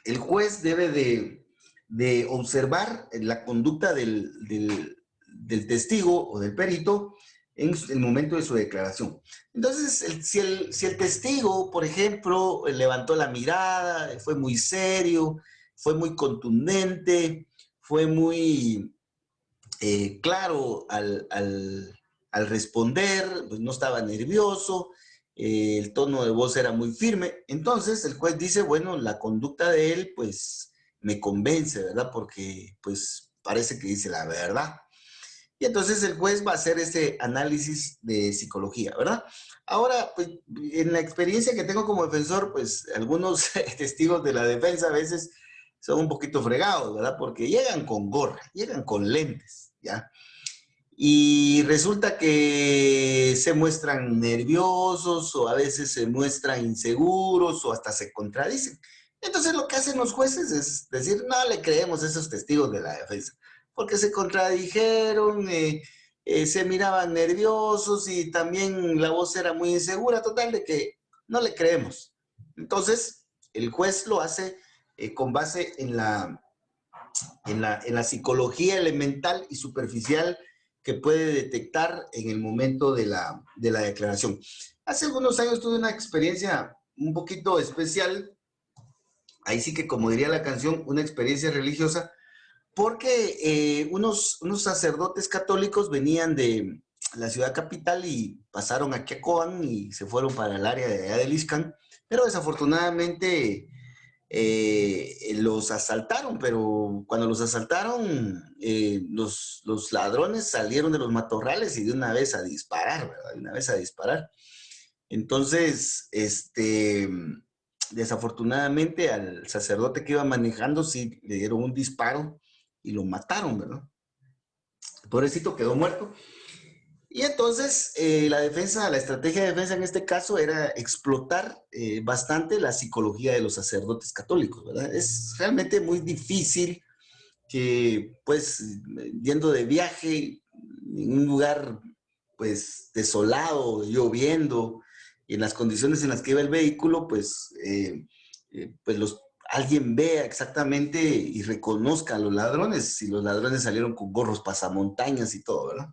el juez debe de observar la conducta del testigo o del perito en el momento de su declaración. Entonces, si el testigo, por ejemplo, levantó la mirada, fue muy serio, fue muy contundente, fue muy claro al responder, pues no estaba nervioso, el tono de voz era muy firme. Entonces el juez dice, bueno, la conducta de él pues me convence, ¿verdad? Porque pues parece que dice la verdad. Y entonces el juez va a hacer ese análisis de psicología, ¿verdad? Ahora, pues, en la experiencia que tengo como defensor, pues algunos testigos de la defensa a veces son un poquito fregados, ¿verdad? Porque llegan con gorra, llegan con lentes, ¿ya? y resulta que se muestran nerviosos o a veces se muestran inseguros o hasta se contradicen. Entonces lo que hacen los jueces es decir, no le creemos a esos testigos de la defensa, porque se contradijeron, se miraban nerviosos y también la voz era muy insegura, total de que no le creemos. Entonces el juez lo hace con base en la psicología elemental y superficial que puede detectar en el momento de la declaración. Hace algunos años tuve una experiencia un poquito especial, ahí sí que como diría la canción, una experiencia religiosa, porque unos sacerdotes católicos venían de la ciudad capital y pasaron aquí a Cobán y se fueron para el área de allá de Lixcan, pero desafortunadamente los asaltaron, pero cuando los asaltaron, los ladrones salieron de los matorrales y de una vez a disparar, ¿verdad? De una vez a disparar. Entonces, desafortunadamente al sacerdote que iba manejando sí le dieron un disparo y lo mataron, ¿verdad? El pobrecito quedó muerto. Y entonces la defensa, la estrategia de defensa en este caso era explotar bastante la psicología de los sacerdotes católicos, ¿verdad? Es realmente muy difícil que, pues, yendo de viaje en un lugar, pues, desolado, lloviendo, y en las condiciones en las que iba el vehículo, pues, alguien vea exactamente y reconozca a los ladrones, si los ladrones salieron con gorros pasamontañas y todo, ¿verdad?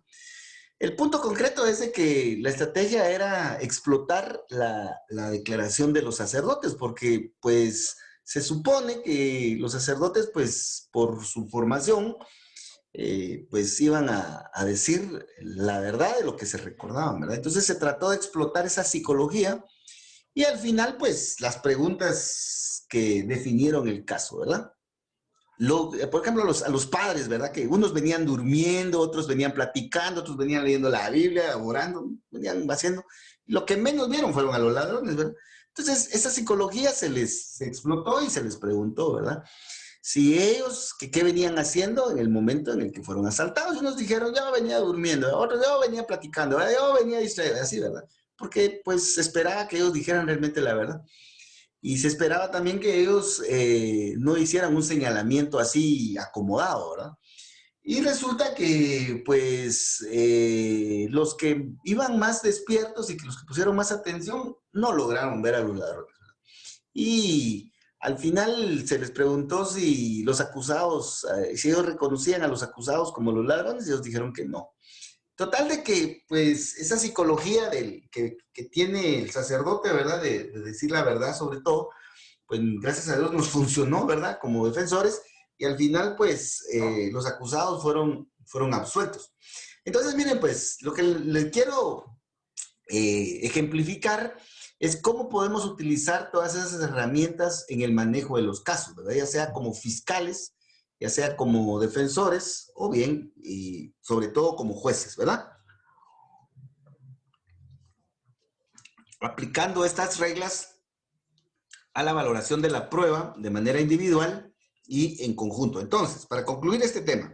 El punto concreto es de que la estrategia era explotar la declaración de los sacerdotes, porque pues se supone que los sacerdotes, pues por su formación, pues iban a decir la verdad de lo que se recordaban, ¿verdad? Entonces se trató de explotar esa psicología y al final, pues las preguntas que definieron el caso, ¿verdad? Por ejemplo, a los padres, ¿verdad? Que unos venían durmiendo, otros venían platicando, otros venían leyendo la Biblia, orando, venían haciendo. Lo que menos vieron fueron a los ladrones, ¿verdad? Entonces, esa psicología se explotó y se les preguntó, ¿verdad? Si ellos, ¿qué venían haciendo en el momento en el que fueron asaltados? Y unos dijeron, yo venía durmiendo, otros, yo venía platicando, yo venía distraído, así, ¿verdad? Porque, pues, se esperaba que ellos dijeran realmente la verdad. Y se esperaba también que ellos no hicieran un señalamiento así acomodado, ¿verdad? Y resulta que, pues, los que iban más despiertos y que los que pusieron más atención no lograron ver a los ladrones. Y al final se les preguntó si los acusados, si ellos reconocían a los acusados como los ladrones, y ellos dijeron que no. Total de que, pues, esa psicología que tiene el sacerdote, ¿verdad? De decir la verdad sobre todo, pues gracias a Dios nos funcionó, ¿verdad? Como defensores, y al final, pues, los acusados fueron absueltos. Entonces, miren, pues, lo que les quiero ejemplificar es cómo podemos utilizar todas esas herramientas en el manejo de los casos, ¿verdad? Ya sea como fiscales, ya sea como defensores, o bien, y sobre todo como jueces, ¿verdad? Aplicando estas reglas a la valoración de la prueba de manera individual y en conjunto. Entonces, para concluir este tema,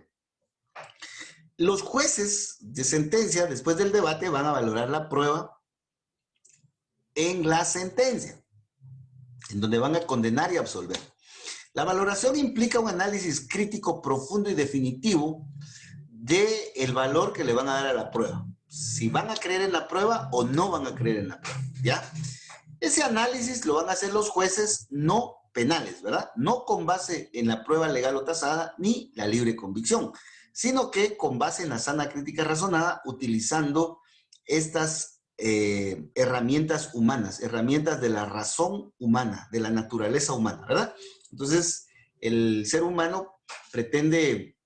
los jueces de sentencia, después del debate, van a valorar la prueba en la sentencia, en donde van a condenar y absolver. La valoración implica un análisis crítico profundo y definitivo del valor que le van a dar a la prueba. Si van a creer en la prueba o no van a creer en la prueba, ¿ya? Ese análisis lo van a hacer los jueces no penales, ¿verdad? No con base en la prueba legal o tasada ni la libre convicción, sino que con base en la sana crítica razonada, utilizando estas herramientas humanas, herramientas de la razón humana, de la naturaleza humana, ¿verdad? Entonces, el ser humano pretende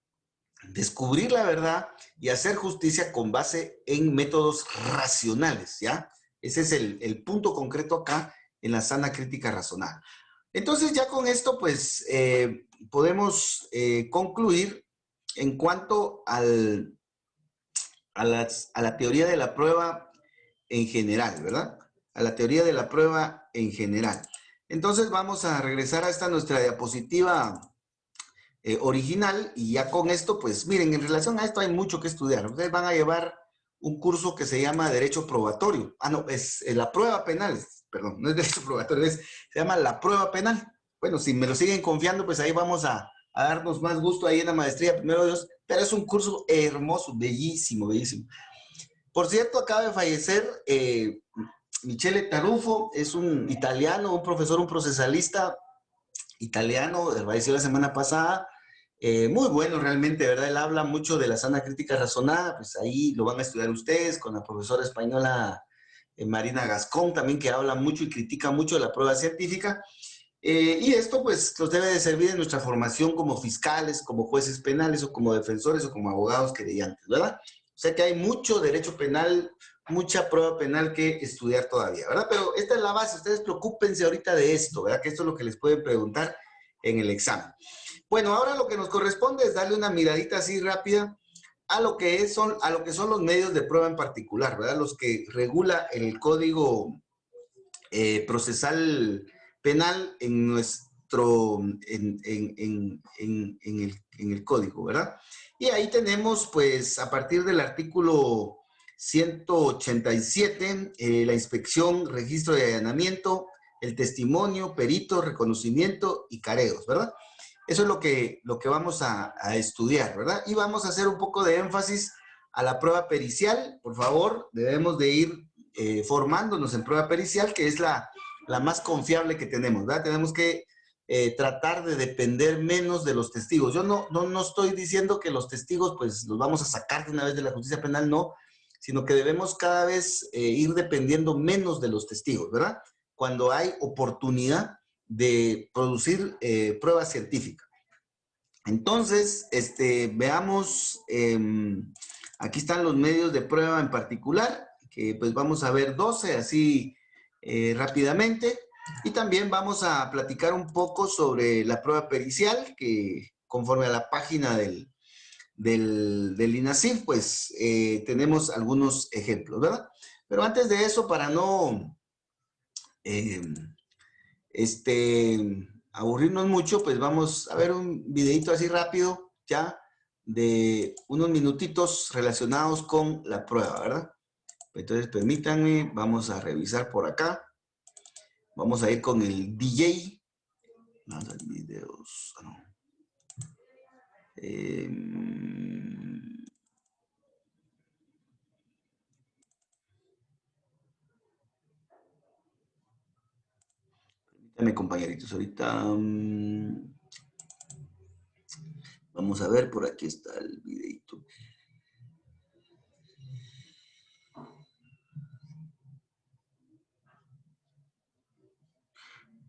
descubrir la verdad y hacer justicia con base en métodos racionales, ¿ya? Ese es el punto concreto acá en la sana crítica razonada. Entonces ya con esto pues podemos concluir en cuanto a la teoría de la prueba en general, ¿verdad? A la teoría de la prueba en general. Entonces vamos a regresar a esta nuestra diapositiva original, y ya con esto, pues miren, en relación a esto hay mucho que estudiar. Ustedes van a llevar un curso que se llama Derecho Probatorio. Ah, no, es la prueba penal, perdón, no es Derecho Probatorio, se llama la prueba penal. Bueno, si me lo siguen confiando, pues ahí vamos a darnos más gusto ahí en la maestría, primero Dios, pero es un curso hermoso, bellísimo, bellísimo. Por cierto, acaba de fallecer Michele Tarufo, es un italiano, un profesor, un procesalista italiano, falleció la semana pasada. Muy bueno realmente, ¿verdad? Él habla mucho de la sana crítica razonada, pues ahí lo van a estudiar ustedes con la profesora española Marina Gascón también, que habla mucho y critica mucho de la prueba científica. Y esto pues nos debe de servir en nuestra formación como fiscales, como jueces penales o como defensores o como abogados querellantes, ¿verdad? O sea que hay mucho derecho penal, mucha prueba penal que estudiar todavía, ¿verdad? Pero esta es la base, ustedes preocúpense ahorita de esto, ¿verdad? Que esto es lo que les pueden preguntar en el examen. Bueno, ahora lo que nos corresponde es darle una miradita así rápida a lo que son los medios de prueba en particular, ¿verdad? Los que regula el Código Procesal Penal en nuestro, en el código, ¿verdad? Y ahí tenemos, pues, a partir del artículo 187, la inspección, registro de allanamiento, el testimonio, perito, reconocimiento y careos, ¿verdad? Eso es lo que vamos a estudiar, ¿verdad? Y vamos a hacer un poco de énfasis a la prueba pericial. Por favor, debemos de ir formándonos en prueba pericial, que es la más confiable que tenemos, ¿verdad? Tenemos que tratar de depender menos de los testigos. Yo no estoy diciendo que los testigos, pues, los vamos a sacar de una vez de la justicia penal, no, sino que debemos cada vez ir dependiendo menos de los testigos, ¿verdad? Cuando hay oportunidad de producir pruebas científicas. Entonces, veamos, aquí están los medios de prueba en particular, que pues vamos a ver 12 así rápidamente, y también vamos a platicar un poco sobre la prueba pericial, que conforme a la página del INACIF, pues tenemos algunos ejemplos, ¿verdad? Pero antes de eso, para no eh, aburrirnos mucho, pues vamos a ver un videito así rápido, ya, de unos minutitos relacionados con la prueba, ¿verdad? Entonces, permítanme, vamos a revisar por acá. Vamos a ir con el DJ. Vamos a ver videos. No. Permítanme, compañeritos, ahorita vamos a ver, por aquí está el videito.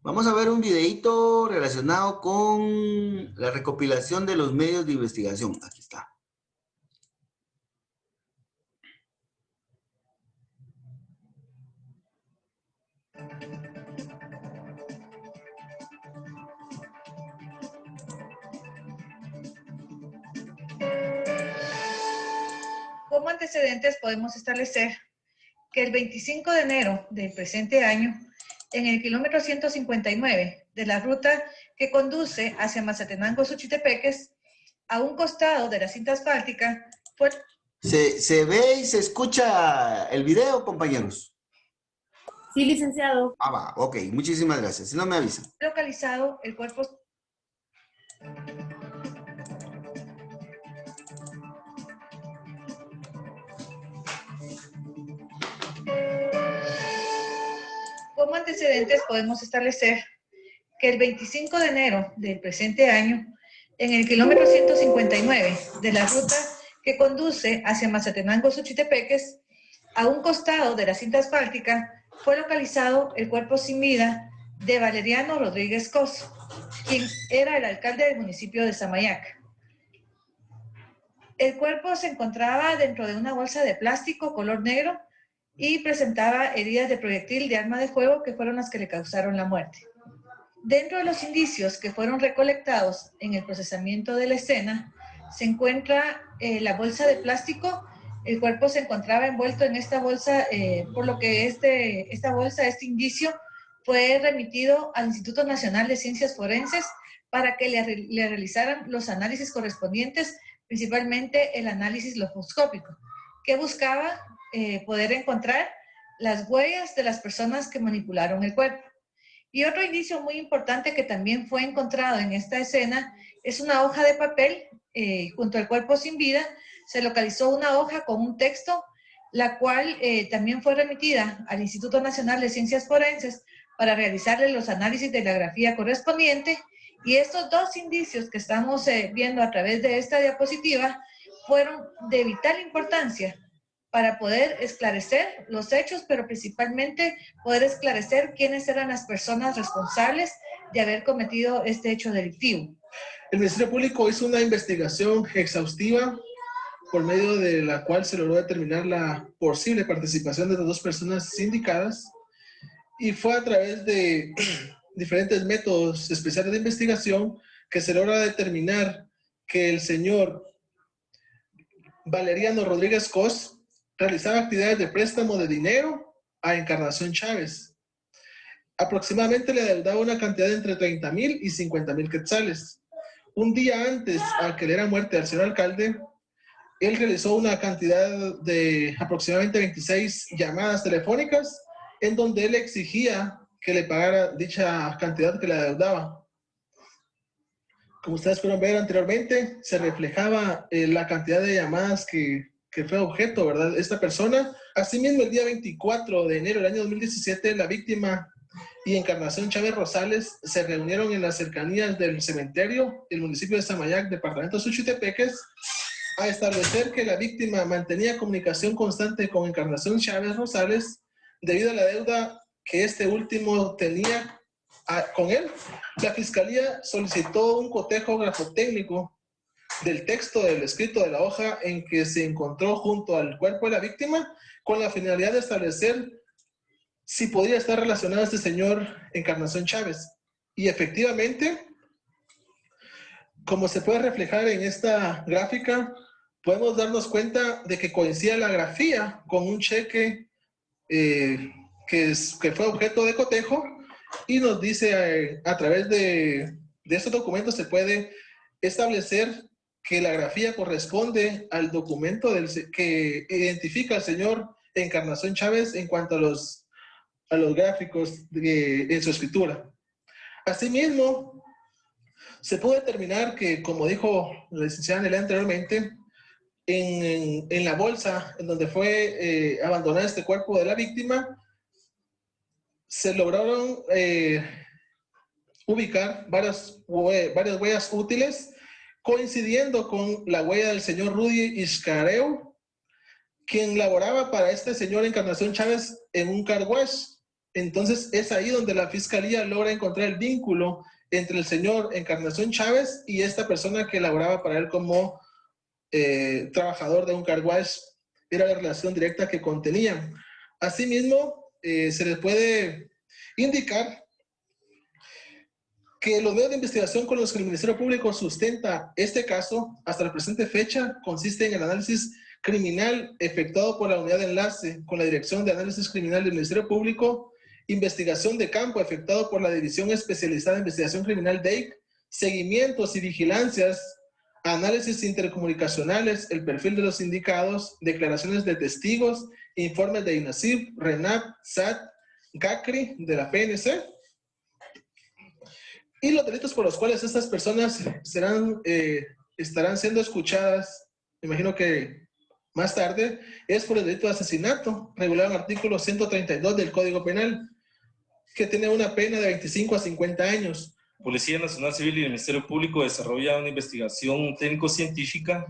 Vamos a ver un videito relacionado con la recopilación de los medios de investigación. Aquí está. Como antecedentes podemos establecer que el 25 de enero del presente año, en el kilómetro 159 de la ruta que conduce hacia Mazatenango, Suchitepeques, a un costado de la cinta asfáltica, fue... ¿Se ve y se escucha el video, compañeros? Sí, licenciado. Ah, va, ok, muchísimas gracias. Si no me avisan. localizado el cuerpo... Como antecedentes podemos establecer que el 25 de enero del presente año, en el kilómetro 159 de la ruta que conduce hacia Mazatenango, Suchitepeques, a un costado de la cinta asfáltica, fue localizado el cuerpo sin vida de Valeriano Rodríguez Coso, quien era el alcalde del municipio de Samayac. El cuerpo se encontraba dentro de una bolsa de plástico color negro y presentaba heridas de proyectil de arma de fuego que fueron las que le causaron la muerte. Dentro de los indicios que fueron recolectados en el procesamiento de la escena, se encuentra la bolsa de plástico. El cuerpo se encontraba envuelto en esta bolsa, por lo que este indicio fue remitido al Instituto Nacional de Ciencias Forenses para que le realizaran los análisis correspondientes, principalmente el análisis logoscópico, que buscaba poder encontrar las huellas de las personas que manipularon el cuerpo. Y otro indicio muy importante que también fue encontrado en esta escena es una hoja de papel. Junto al cuerpo sin vida se localizó una hoja con un texto, la cual también fue remitida al Instituto Nacional de Ciencias Forenses para realizarle los análisis de la grafía correspondiente. Y estos dos indicios que estamos viendo a través de esta diapositiva fueron de vital importancia para poder esclarecer los hechos, pero principalmente poder esclarecer quiénes eran las personas responsables de haber cometido este hecho delictivo. El Ministerio Público hizo una investigación exhaustiva por medio de la cual se logró determinar la posible participación de las dos personas indicadas, y fue a través de diferentes métodos especiales de investigación que se logra determinar que el señor Valeriano Rodríguez Cos realizaba actividades de préstamo de dinero a Encarnación Chávez. Aproximadamente le adeudaba una cantidad de entre 30,000 y 50,000 quetzales. Un día antes a que le diera muerte al señor alcalde, él realizó una cantidad de aproximadamente 26 llamadas telefónicas en donde él exigía que le pagara dicha cantidad que le adeudaba. Como ustedes pudieron ver anteriormente, se reflejaba la cantidad de llamadas que fue objeto, ¿verdad?, esta persona. Asimismo, el día 24 de enero del año 2017, la víctima y Encarnación Chávez Rosales se reunieron en las cercanías del cementerio del municipio de Samayac, departamento de Suchitepeques, a establecer que la víctima mantenía comunicación constante con Encarnación Chávez Rosales debido a la deuda que este último tenía con él. La Fiscalía solicitó un cotejo grafotécnico del texto del escrito de la hoja en que se encontró junto al cuerpo de la víctima, con la finalidad de establecer si podría estar relacionado a este señor Encarnación Chávez. Y efectivamente, como se puede reflejar en esta gráfica, podemos darnos cuenta de que coincide la grafía con un cheque que fue objeto de cotejo, y nos dice a través de estos documentos se puede establecer que la grafía corresponde al documento que identifica al señor Encarnación Chávez en cuanto a los gráficos en su escritura. Asimismo, se puede determinar que, como dijo la licenciada Nelly anteriormente, en la bolsa en donde fue abandonado este cuerpo de la víctima, se lograron ubicar varias huellas útiles, coincidiendo con la huella del señor Rudy Iscareo, quien laboraba para este señor Encarnación Chávez en un car wash. Entonces es ahí donde la Fiscalía logra encontrar el vínculo entre el señor Encarnación Chávez y esta persona que laboraba para él como trabajador de un car wash. Era la relación directa que contenían. Asimismo, se les puede indicar que los medios de investigación con los que el Ministerio Público sustenta este caso hasta la presente fecha consiste en el análisis criminal efectuado por la unidad de enlace con la Dirección de Análisis Criminal del Ministerio Público, investigación de campo efectuado por la División Especializada de Investigación Criminal DEIC, seguimientos y vigilancias, análisis intercomunicacionales, el perfil de los indicados, declaraciones de testigos, informes de INACIF, RENAP, SAT, GACRI, de la PNC, y los delitos por los cuales estas personas estarán siendo escuchadas, me imagino que más tarde, es por el delito de asesinato, regulado en el artículo 132 del Código Penal, que tiene una pena de 25 a 50 años. Policía Nacional Civil y el Ministerio Público desarrollan una investigación técnico-científica,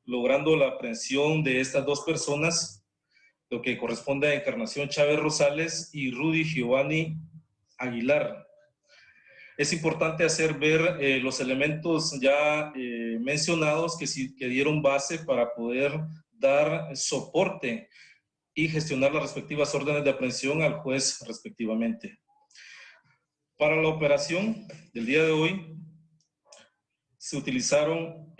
logrando la aprehensión de estas dos personas, lo que corresponde a Encarnación Chávez Rosales y Rudy Giovanni Aguilar. Es importante hacer ver los elementos ya mencionados que dieron base para poder dar soporte y gestionar las respectivas órdenes de aprehensión al juez respectivamente. Para la operación del día de hoy, se utilizaron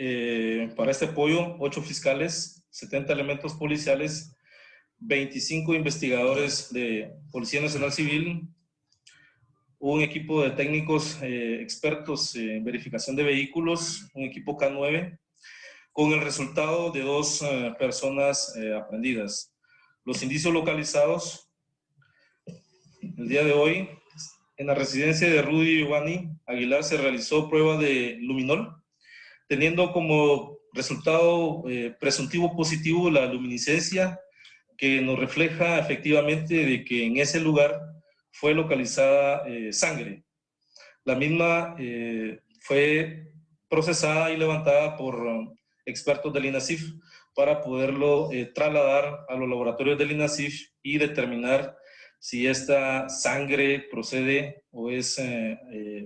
para este apoyo 8 fiscales, 70 elementos policiales, 25 investigadores de Policía Nacional Civil, Hubo un equipo de técnicos expertos en verificación de vehículos, un equipo K9, con el resultado de 2 personas aprendidas. Los indicios localizados el día de hoy, en la residencia de Rudy Giovanni Aguilar se realizó prueba de luminol, teniendo como resultado presuntivo positivo la luminiscencia, que nos refleja efectivamente de que en ese lugar fue localizada sangre. La misma fue procesada y levantada por expertos del INASIF para poderlo trasladar a los laboratorios del INASIF y determinar si esta sangre procede o es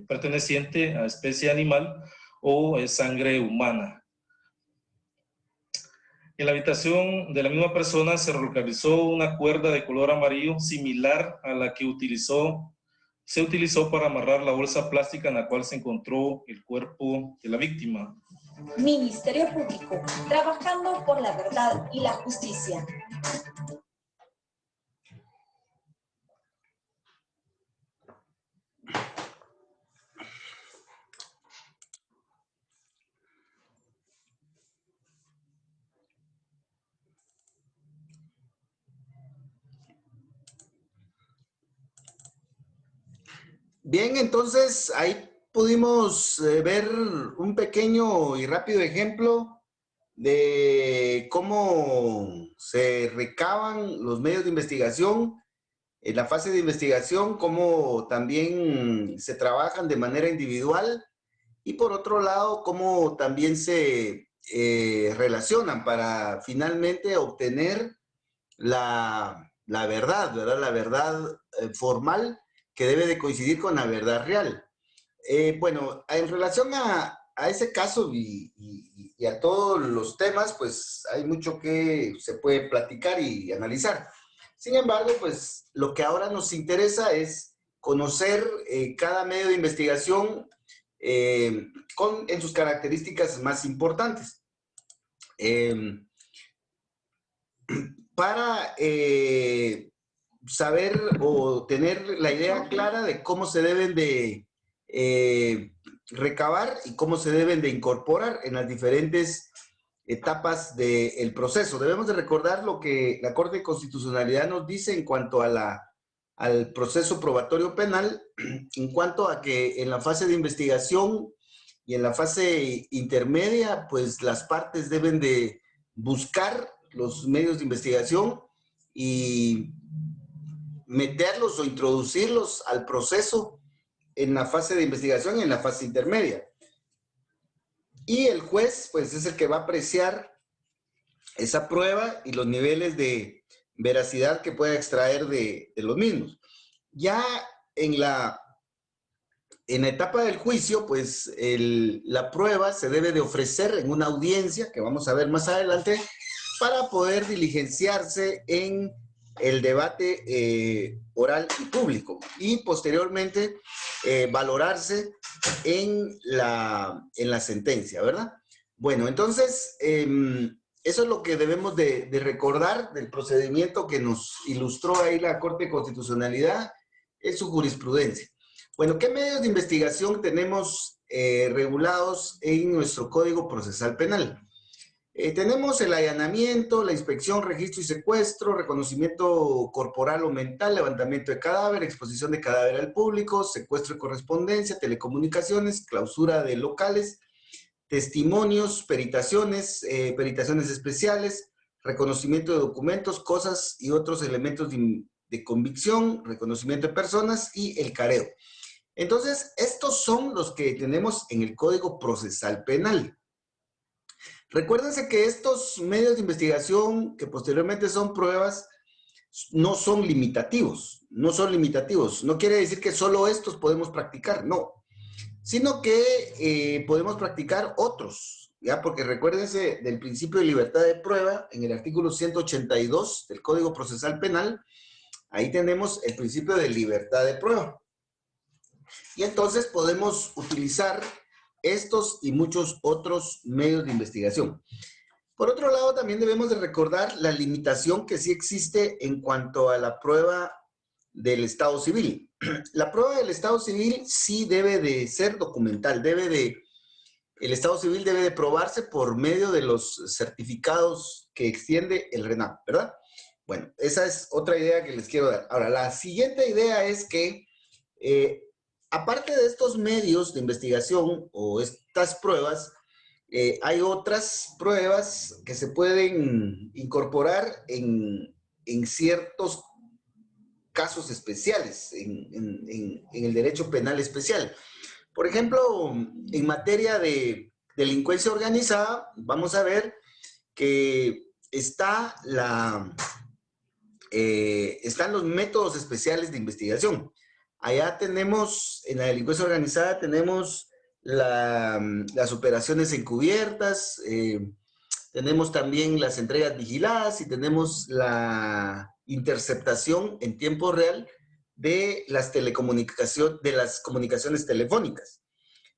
perteneciente a especie animal o es sangre humana. En la habitación de la misma persona se localizó una cuerda de color amarillo similar a la que se utilizó para amarrar la bolsa plástica en la cual se encontró el cuerpo de la víctima. Ministerio Público, trabajando por la verdad y la justicia. Bien, entonces ahí pudimos ver un pequeño y rápido ejemplo de cómo se recaban los medios de investigación en la fase de investigación, cómo también se trabajan de manera individual y por otro lado, cómo también se relacionan para finalmente obtener la verdad, ¿verdad? La verdad formal que debe de coincidir con la verdad real. Bueno, en relación a ese caso y a todos los temas, pues hay mucho que se puede platicar y analizar. Sin embargo, pues lo que ahora nos interesa es conocer cada medio de investigación en sus características más importantes. Para saber o tener la idea clara de cómo se deben de recabar y cómo se deben de incorporar en las diferentes etapas del proceso. Debemos de recordar lo que la Corte de Constitucionalidad nos dice en cuanto a al proceso probatorio penal, en cuanto a que en la fase de investigación y en la fase intermedia, pues las partes deben de buscar los medios de investigación y meterlos o introducirlos al proceso en la fase de investigación y en la fase intermedia. Y el juez, pues, es el que va a apreciar esa prueba y los niveles de veracidad que pueda extraer de los mismos. Ya en la etapa del juicio, pues, la prueba se debe de ofrecer en una audiencia, que vamos a ver más adelante, para poder diligenciarse en el debate oral y público y posteriormente valorarse en la sentencia, ¿verdad? Bueno, entonces, eso es lo que debemos de recordar del procedimiento que nos ilustró ahí la Corte de Constitucionalidad en su jurisprudencia. Bueno, ¿qué medios de investigación tenemos regulados en nuestro Código Procesal Penal? Tenemos el allanamiento, la inspección, registro y secuestro, reconocimiento corporal o mental, levantamiento de cadáver, exposición de cadáver al público, secuestro de correspondencia, telecomunicaciones, clausura de locales, testimonios, peritaciones, peritaciones especiales, reconocimiento de documentos, cosas y otros elementos de convicción, reconocimiento de personas y el careo. Entonces, estos son los que tenemos en el Código Procesal Penal. Recuérdense que estos medios de investigación, que posteriormente son pruebas, no son limitativos, no son limitativos. No quiere decir que solo estos podemos practicar, no. Sino que podemos practicar otros, ¿ya? Porque recuérdense del principio de libertad de prueba, en el artículo 182 del Código Procesal Penal, ahí tenemos el principio de libertad de prueba. Y entonces podemos utilizar estos y muchos otros medios de investigación. Por otro lado, también debemos de recordar la limitación que sí existe en cuanto a la prueba del estado civil. La prueba del estado civil sí debe de ser documental, el estado civil debe de probarse por medio de los certificados que extiende el RENAP, ¿verdad? Bueno, esa es otra idea que les quiero dar. Ahora, la siguiente idea es que, aparte de estos medios de investigación o estas pruebas, hay otras pruebas que se pueden incorporar en ciertos casos especiales, en el derecho penal especial. Por ejemplo, en materia de delincuencia organizada, vamos a ver que están los métodos especiales de investigación. Allá tenemos, en la delincuencia organizada, tenemos las operaciones encubiertas, tenemos también las entregas vigiladas y tenemos la interceptación en tiempo real de las comunicaciones telefónicas.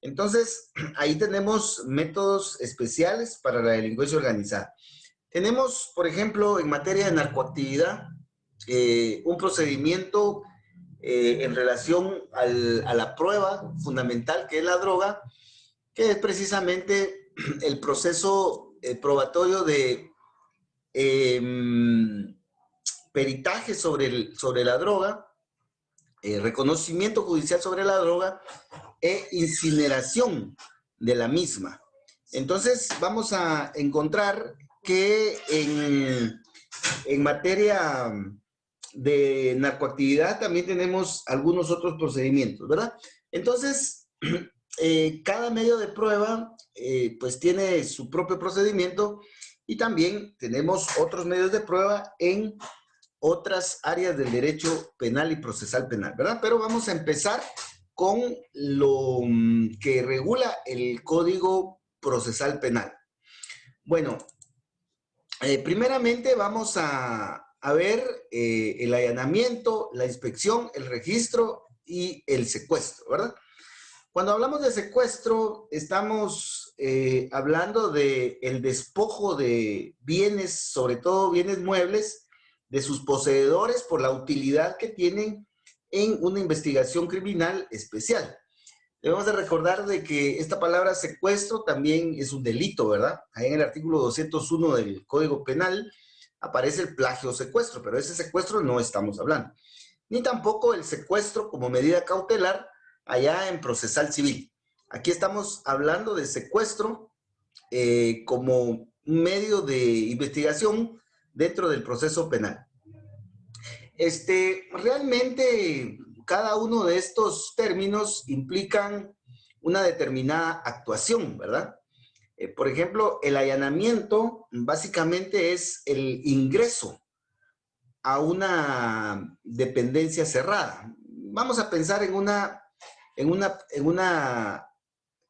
Entonces, ahí tenemos métodos especiales para la delincuencia organizada. Tenemos, por ejemplo, en materia de narcoactividad, un procedimiento en relación a la prueba fundamental que es la droga, que es precisamente el proceso probatorio de peritaje sobre la droga, reconocimiento judicial sobre la droga e incineración de la misma. Entonces, vamos a encontrar que en materia de narcoactividad también tenemos algunos otros procedimientos, ¿verdad? Entonces, cada medio de prueba pues tiene su propio procedimiento y también tenemos otros medios de prueba en otras áreas del derecho penal y procesal penal, ¿verdad? Pero vamos a empezar con lo que regula el Código Procesal Penal. Bueno, primeramente vamos a ver el allanamiento, la inspección, el registro y el secuestro, ¿verdad? Cuando hablamos de secuestro, estamos hablando del despojo de bienes, sobre todo bienes muebles, de sus poseedores por la utilidad que tienen en una investigación criminal especial. Debemos de recordar de que esta palabra secuestro también es un delito, ¿verdad? Ahí en el artículo 201 del Código Penal aparece el plagio o secuestro, pero ese secuestro no estamos hablando. Ni tampoco el secuestro como medida cautelar allá en procesal civil. Aquí estamos hablando de secuestro como un medio de investigación dentro del proceso penal. Realmente cada uno de estos términos implican una determinada actuación, ¿verdad? Por ejemplo, el allanamiento básicamente es el ingreso a una dependencia cerrada. Vamos a pensar en una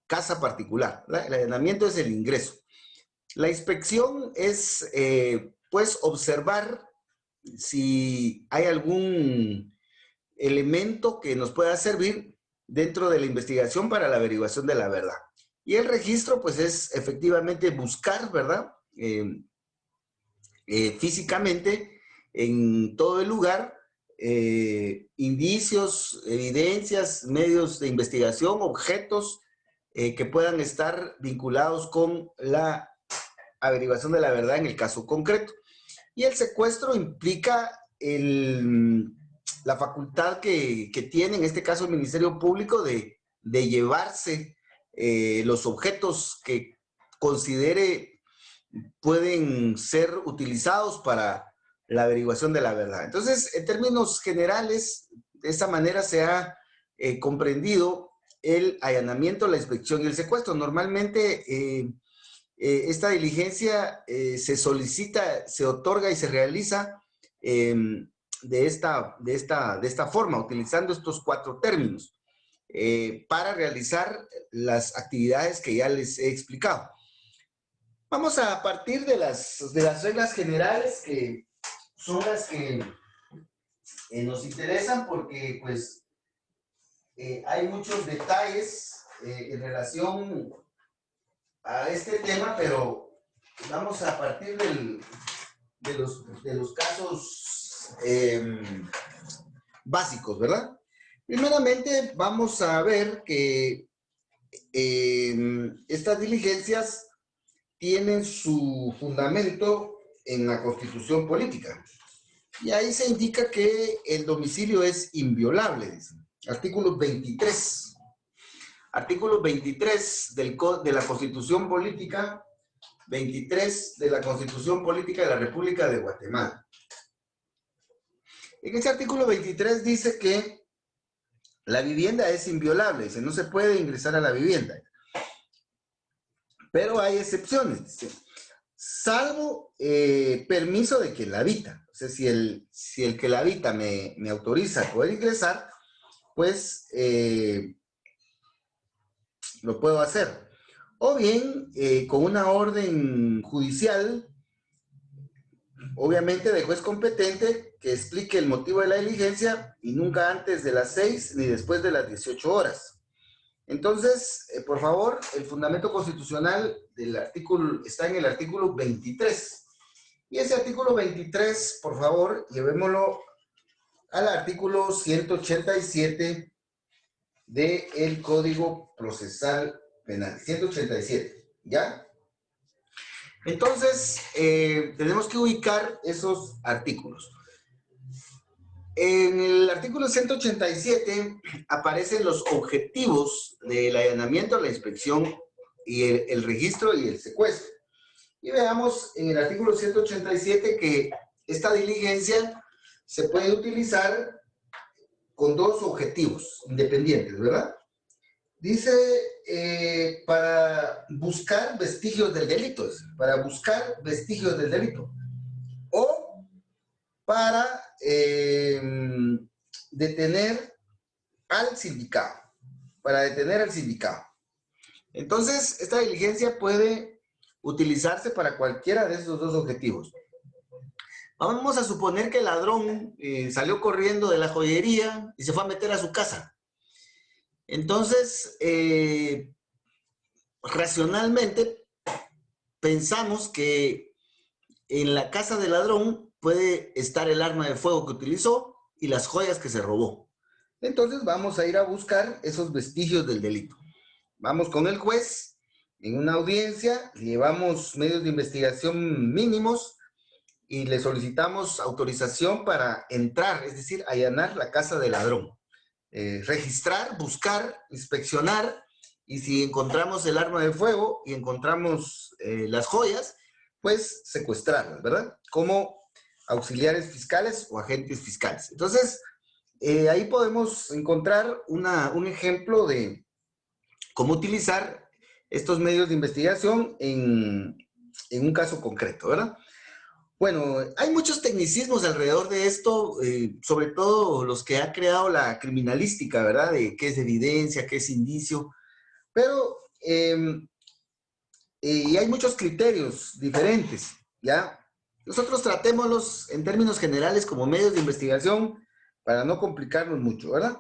casa particular, ¿verdad? El allanamiento es el ingreso. La inspección es, pues, observar si hay algún elemento que nos pueda servir dentro de la investigación para la averiguación de la verdad. Y el registro, pues, es efectivamente buscar, ¿verdad? Físicamente, en todo el lugar, indicios, evidencias, medios de investigación, objetos que puedan estar vinculados con la averiguación de la verdad en el caso concreto. Y el secuestro implica la facultad que tiene, en este caso, el Ministerio Público de llevarse los objetos que considere pueden ser utilizados para la averiguación de la verdad. Entonces, en términos generales, de esta manera se ha comprendido el allanamiento, la inspección y el secuestro. Normalmente, esta diligencia se solicita, se otorga y se realiza de esta forma, utilizando estos 4 términos, para realizar las actividades que ya les he explicado. Vamos a partir de las reglas generales, que son las que nos interesan, porque pues hay muchos detalles en relación a este tema, pero vamos a partir de los casos básicos, ¿verdad? Primeramente, vamos a ver que estas diligencias tienen su fundamento en la Constitución Política. Y ahí se indica que el domicilio es inviolable, dice. Artículo 23. Artículo 23 de la Constitución Política, 23 de la Constitución Política de la República de Guatemala. En ese artículo 23 dice que la vivienda es inviolable, dice, no se puede ingresar a la vivienda. Pero hay excepciones, dice, salvo permiso de quien la habita. O sea, si el que la habita me autoriza a poder ingresar, pues lo puedo hacer. O bien, con una orden judicial, obviamente de juez competente, que explique el motivo de la diligencia y nunca antes de las 6 ni después de las 18 horas. Entonces, por favor, el fundamento constitucional del artículo está en el artículo 23. Y ese artículo 23, por favor, llevémoslo al artículo 187 del Código Procesal Penal. 187, ¿ya? Entonces, tenemos que ubicar esos artículos. En el artículo 187 aparecen los objetivos del allanamiento, la inspección y el registro y el secuestro. Y veamos en el artículo 187 que esta diligencia se puede utilizar con dos objetivos independientes, ¿verdad? Dice para buscar vestigios del delito, para buscar vestigios del delito. O para detener al sindicado, Entonces, esta diligencia puede utilizarse para cualquiera de esos dos objetivos. Vamos a suponer que el ladrón salió corriendo de la joyería y se fue a meter a su casa. Entonces, racionalmente, pensamos que en la casa del ladrón puede estar el arma de fuego que utilizó y las joyas que se robó. Entonces vamos a ir a buscar esos vestigios del delito. Vamos con el juez en una audiencia, llevamos medios de investigación mínimos y le solicitamos autorización para entrar, es decir, allanar la casa del ladrón. Registrar, buscar, inspeccionar, y si encontramos el arma de fuego y encontramos las joyas, pues secuestrarlas, ¿verdad? Como auxiliares fiscales o agentes fiscales. Entonces, ahí podemos encontrar un ejemplo de cómo utilizar estos medios de investigación en un caso concreto, ¿verdad? Bueno, hay muchos tecnicismos alrededor de esto, sobre todo los que ha creado la criminalística, ¿verdad? De qué es evidencia, qué es indicio, pero y hay muchos criterios diferentes, ¿ya? Nosotros tratémoslos en términos generales como medios de investigación para no complicarnos mucho, ¿verdad?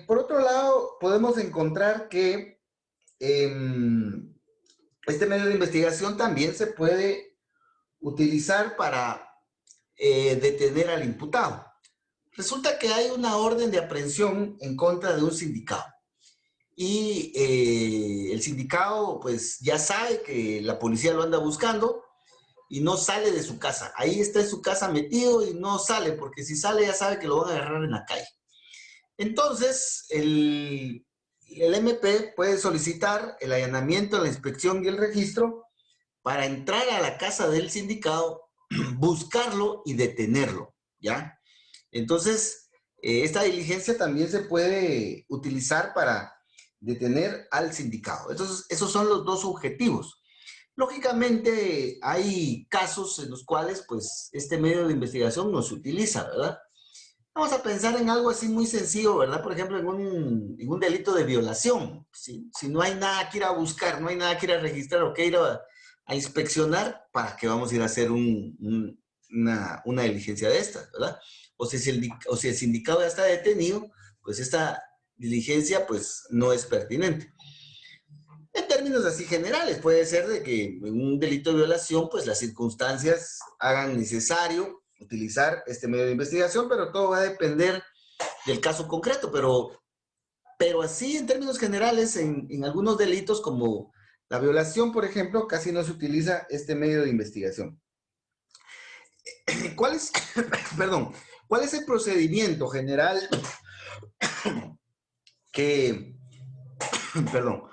Por otro lado, podemos encontrar que este medio de investigación también se puede utilizar para detener al imputado. Resulta que hay una orden de aprehensión en contra de un sindicado. Y el sindicado pues ya sabe que la policía lo anda buscando y no sale de su casa. Ahí está en su casa metido y no sale, porque si sale ya sabe que lo van a agarrar en la calle. Entonces, el MP puede solicitar el allanamiento, la inspección y el registro para entrar a la casa del sindicado, buscarlo y detenerlo, ¿ya? Entonces, esta diligencia también se puede utilizar para detener al sindicado. Entonces, esos son los dos objetivos. Lógicamente, hay casos en los cuales, pues, este medio de investigación no se utiliza, ¿verdad? Vamos a pensar en algo así muy sencillo, ¿verdad? Por ejemplo, en un delito de violación. Si no hay nada que ir a buscar, no hay nada que ir a registrar o que ir a inspeccionar, ¿para qué vamos a ir a hacer una diligencia de estas, ¿verdad? O si el sindicado ya está detenido, pues esta diligencia pues no es pertinente. En términos así generales, puede ser de que en un delito de violación, pues las circunstancias hagan necesario utilizar este medio de investigación, pero todo va a depender del caso concreto. Pero así, en términos generales, en algunos delitos como la violación, por ejemplo, casi no se utiliza este medio de investigación. ¿Cuál es, perdón, cuál es el procedimiento general que, perdón,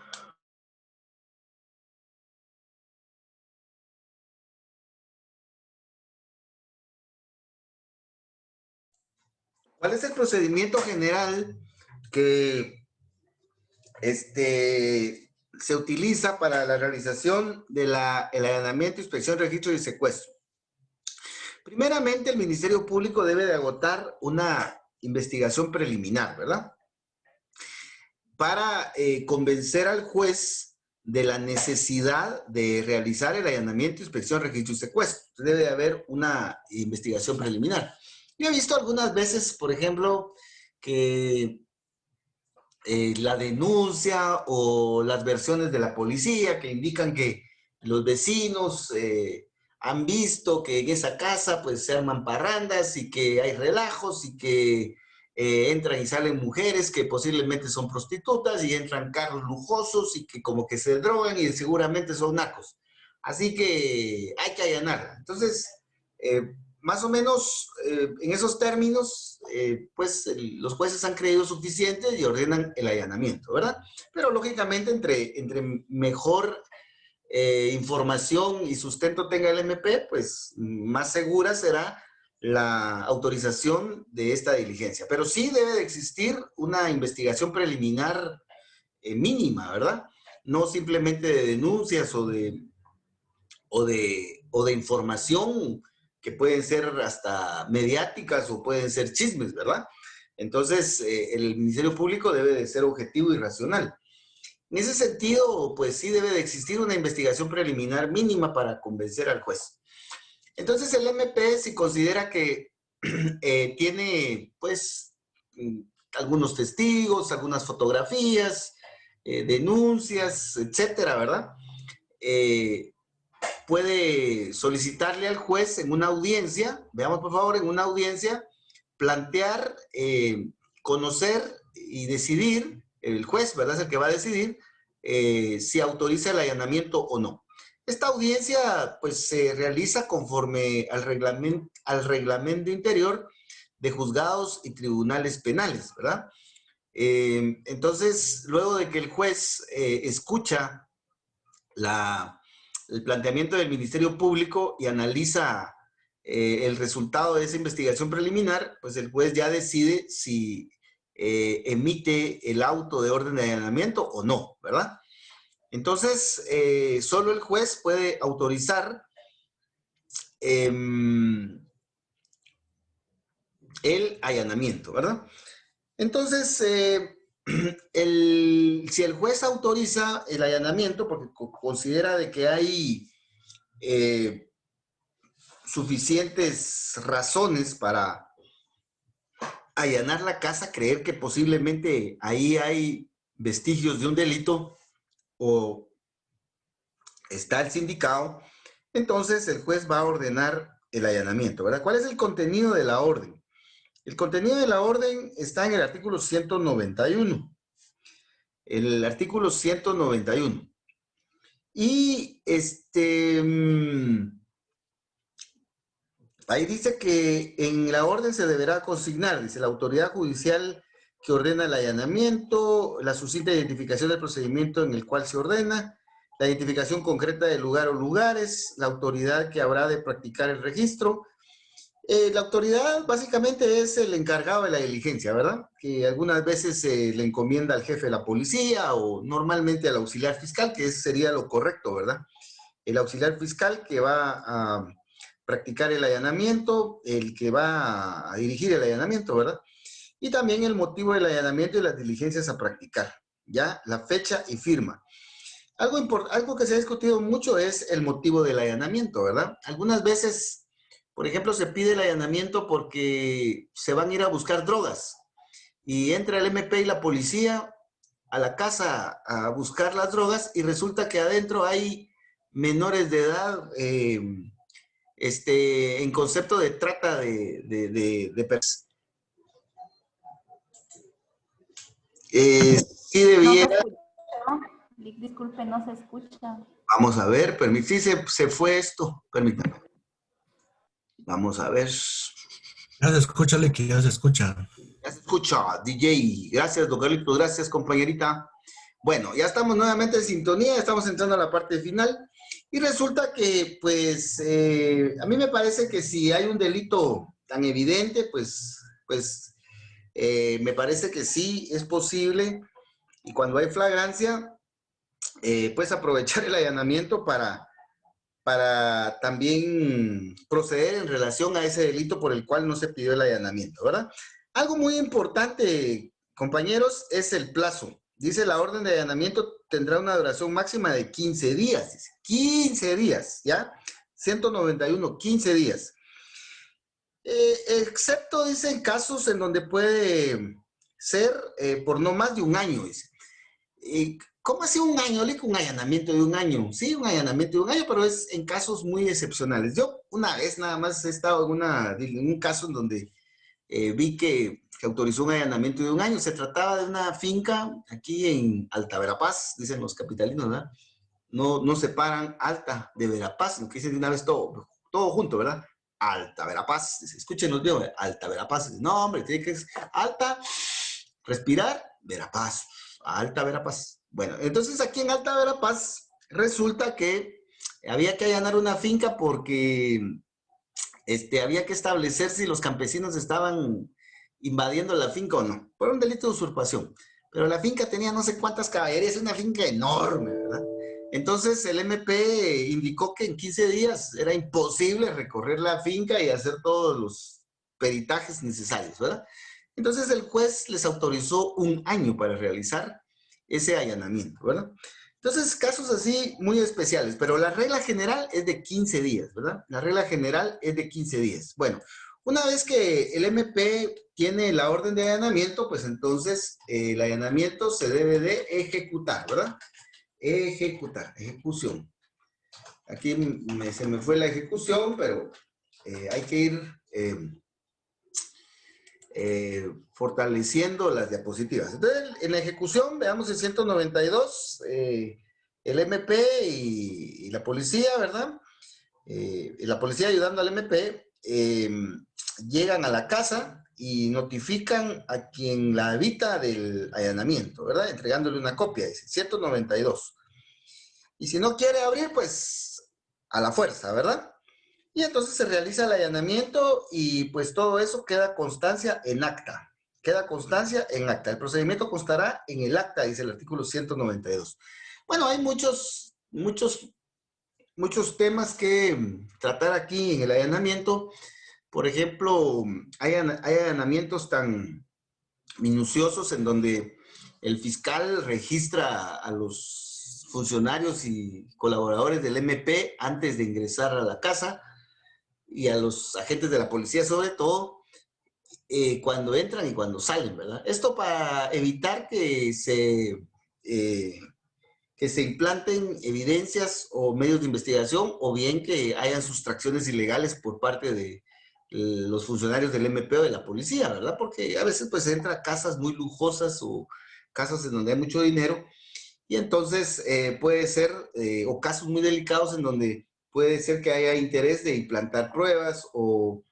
¿cuál es el procedimiento general que se utiliza para la realización del allanamiento, inspección, registro y secuestro? Primeramente, el Ministerio Público debe de agotar una investigación preliminar, ¿verdad? Para convencer al juez de la necesidad de realizar el allanamiento, inspección, registro y secuestro. Debe de haber una investigación preliminar. Yo he visto algunas veces, por ejemplo, que la denuncia o las versiones de la policía que indican que los vecinos han visto que en esa casa pues se arman parrandas y que hay relajos y que entran y salen mujeres que posiblemente son prostitutas y entran carros lujosos y que como que se drogan y seguramente son nacos. Así que hay que allanarla. Entonces, más o menos en esos términos, pues los jueces han creído suficiente y ordenan el allanamiento, ¿verdad? Pero lógicamente entre mejor información y sustento tenga el MP, pues más segura será la autorización de esta diligencia. Pero sí debe de existir una investigación preliminar mínima, ¿verdad? No simplemente de denuncias o de información que pueden ser hasta mediáticas o pueden ser chismes, ¿verdad? Entonces, el Ministerio Público debe de ser objetivo y racional. En ese sentido, pues sí debe de existir una investigación preliminar mínima para convencer al juez. Entonces, el MP, si considera que tiene, pues, algunos testigos, algunas fotografías, denuncias, etcétera, ¿verdad? Puede solicitarle al juez en una audiencia, veamos por favor, en una audiencia, plantear, conocer y decidir, el juez, ¿verdad? Es el que va a decidir si autoriza el allanamiento o no. Esta audiencia, pues, se realiza conforme al reglamento interior de juzgados y tribunales penales, ¿verdad? Entonces, luego de que el juez escucha el planteamiento del Ministerio Público y analiza el resultado de esa investigación preliminar, pues el juez ya decide si emite el auto de orden de allanamiento o no, ¿verdad? Entonces, solo el juez puede autorizar el allanamiento, ¿verdad? Entonces, si el juez autoriza el allanamiento porque considera de que hay suficientes razones para allanar la casa, creer que posiblemente ahí hay vestigios de un delito o está el sindicado, entonces el juez va a ordenar el allanamiento, ¿verdad? ¿Cuál es el contenido de la orden? El contenido de la orden está en el artículo 191. El artículo 191. Y ahí dice que en la orden se deberá consignar, dice, la autoridad judicial que ordena el allanamiento, la suscita identificación del procedimiento en el cual se ordena, la identificación concreta del lugar o lugares, la autoridad que habrá de practicar el registro. La autoridad básicamente es el encargado de la diligencia, ¿verdad? Que algunas veces se le encomienda al jefe de la policía o normalmente al auxiliar fiscal, que ese sería lo correcto, ¿verdad? El auxiliar fiscal que va a practicar el allanamiento, el que va a dirigir el allanamiento, ¿verdad? Y también el motivo del allanamiento y las diligencias a practicar, ¿ya? La fecha y firma. Algo que se ha discutido mucho es el motivo del allanamiento, ¿verdad? Algunas veces, por ejemplo, se pide el allanamiento porque se van a ir a buscar drogas y entra el MP y la policía a la casa a buscar las drogas y resulta que adentro hay menores de edad en concepto de trata de personas. Sí No se debiera. escucha, ¿no? Disculpe, no se escucha. Vamos a ver, sí se fue esto, permítame. Vamos a ver. Ya se escucha, Licky, ya se escucha. Ya se escucha, DJ. Gracias, don Carlitos. Gracias, compañerita. Bueno, ya estamos nuevamente en sintonía, estamos entrando a la parte final. Y resulta que, pues, a mí me parece que si hay un delito tan evidente, pues me parece que sí es posible. Y cuando hay flagrancia, pues aprovechar el allanamiento para también proceder en relación a ese delito por el cual no se pidió el allanamiento, ¿verdad? Algo muy importante, compañeros, es el plazo. Dice la orden de allanamiento tendrá una duración máxima de 15 días. Dice, 15 días, ¿ya? 191, 15 días. Excepto, dice, en casos en donde puede ser por no más de un año, dice. ¿Cómo así un año? Le digo un allanamiento de un año. Sí, un allanamiento de un año, pero es en casos muy excepcionales. Yo una vez nada más he estado en un caso en donde vi que autorizó un allanamiento de un año. Se trataba de una finca aquí en Alta Verapaz, dicen los capitalinos, ¿verdad? No separan Alta de Verapaz, lo que dicen de una vez todo junto, ¿verdad? Alta Verapaz. Escúchenos bien, Alta Verapaz. No, hombre, tiene que ser Alta, respirar, Verapaz. Alta Verapaz. Bueno, entonces aquí en Alta Verapaz resulta que había que allanar una finca porque había que establecer si los campesinos estaban invadiendo la finca o no. Por un delito de usurpación. Pero la finca tenía no sé cuántas caballerías, una finca enorme, ¿verdad? Entonces el MP indicó que en 15 días era imposible recorrer la finca y hacer todos los peritajes necesarios, ¿verdad? Entonces el juez les autorizó un año para realizar ese allanamiento, ¿verdad? Entonces, casos así muy especiales, pero la regla general es de 15 días, ¿verdad? La regla general es de 15 días. Bueno, una vez que el MP tiene la orden de allanamiento, pues entonces el allanamiento se debe de ejecutar, ¿verdad? Ejecución. Aquí se me fue la ejecución, pero hay que ir fortaleciendo las diapositivas. Entonces, en la ejecución, veamos el 192, el MP y la policía, ¿verdad? La policía ayudando al MP, llegan a la casa y notifican a quien la habita del allanamiento, ¿verdad? Entregándole una copia, dice, 192. Y si no quiere abrir, pues a la fuerza, ¿verdad? Y entonces se realiza el allanamiento y pues todo eso queda constancia en acta. Queda constancia en acta. El procedimiento constará en el acta, dice el artículo 192. Bueno, hay muchos temas que tratar aquí en el allanamiento. Por ejemplo, hay allanamientos tan minuciosos en donde el fiscal registra a los funcionarios y colaboradores del MP antes de ingresar a la casa, y a los agentes de la policía sobre todo, cuando entran y cuando salen, ¿verdad? Esto para evitar que se implanten evidencias o medios de investigación, o bien que hayan sustracciones ilegales por parte de los funcionarios del MP o de la policía, ¿verdad? Porque a veces pues entra a casas muy lujosas o casas en donde hay mucho dinero, y entonces puede ser, o casos muy delicados en donde puede ser que haya interés de implantar pruebas o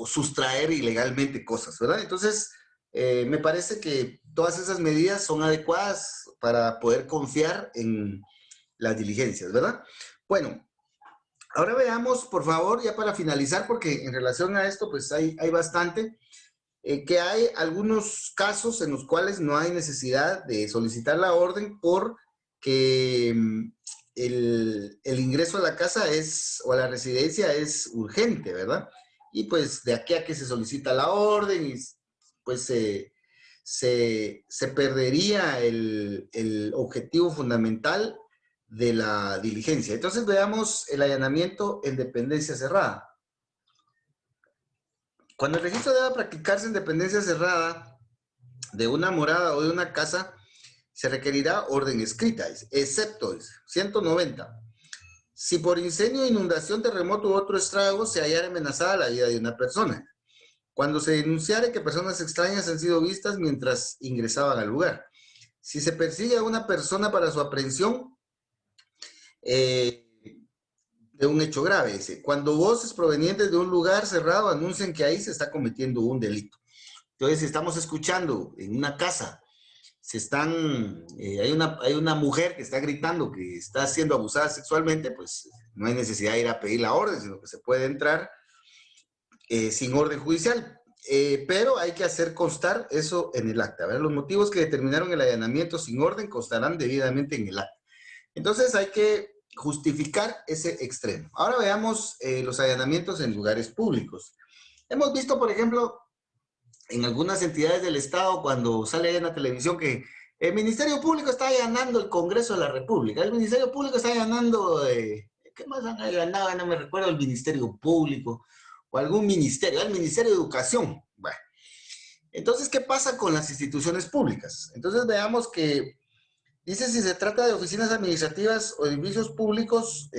sustraer ilegalmente cosas, ¿verdad? Entonces, me parece que todas esas medidas son adecuadas para poder confiar en las diligencias, ¿verdad? Bueno, ahora veamos, por favor, ya para finalizar, porque en relación a esto, pues hay bastante, que hay algunos casos en los cuales no hay necesidad de solicitar la orden porque el ingreso a la casa o a la residencia es urgente, ¿verdad? Y pues de aquí a que se solicita la orden, y pues se perdería el objetivo fundamental de la diligencia. Entonces veamos el allanamiento en dependencia cerrada. Cuando el registro deba practicarse en dependencia cerrada de una morada o de una casa, se requerirá orden escrita, excepto, 190. si por incendio, inundación, terremoto u otro estrago se hallara amenazada la vida de una persona. Cuando se denunciare que personas extrañas han sido vistas mientras ingresaban al lugar. Si se persigue a una persona para su aprehensión de un hecho grave. Dice, cuando voces provenientes de un lugar cerrado anuncian que ahí se está cometiendo un delito. Entonces, si estamos escuchando en una casa, hay una mujer que está gritando que está siendo abusada sexualmente, pues no hay necesidad de ir a pedir la orden, sino que se puede entrar sin orden judicial. Pero hay que hacer constar eso en el acta. ¿Verdad? Los motivos que determinaron el allanamiento sin orden constarán debidamente en el acta. Entonces hay que justificar ese extremo. Ahora veamos los allanamientos en lugares públicos. Hemos visto, por ejemplo, en algunas entidades del Estado, cuando sale ahí en la televisión que el Ministerio Público está allanando el Congreso de la República, el Ministerio Público está allanando, ¿qué más han allanado? No me recuerdo, el Ministerio Público, o algún ministerio, el Ministerio de Educación. Bueno, entonces, ¿qué pasa con las instituciones públicas? Entonces veamos que dice si se trata de oficinas administrativas o edificios públicos,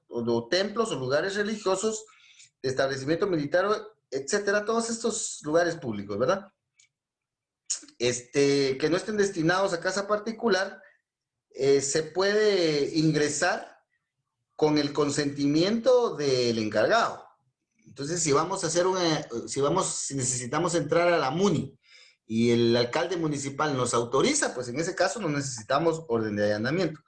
o templos o lugares religiosos, de establecimiento militar, etcétera, todos estos lugares públicos, ¿verdad? Que no estén destinados a casa particular, se puede ingresar con el consentimiento del encargado. Entonces, si necesitamos entrar a la MUNI y el alcalde municipal nos autoriza, pues en ese caso no necesitamos orden de allanamiento.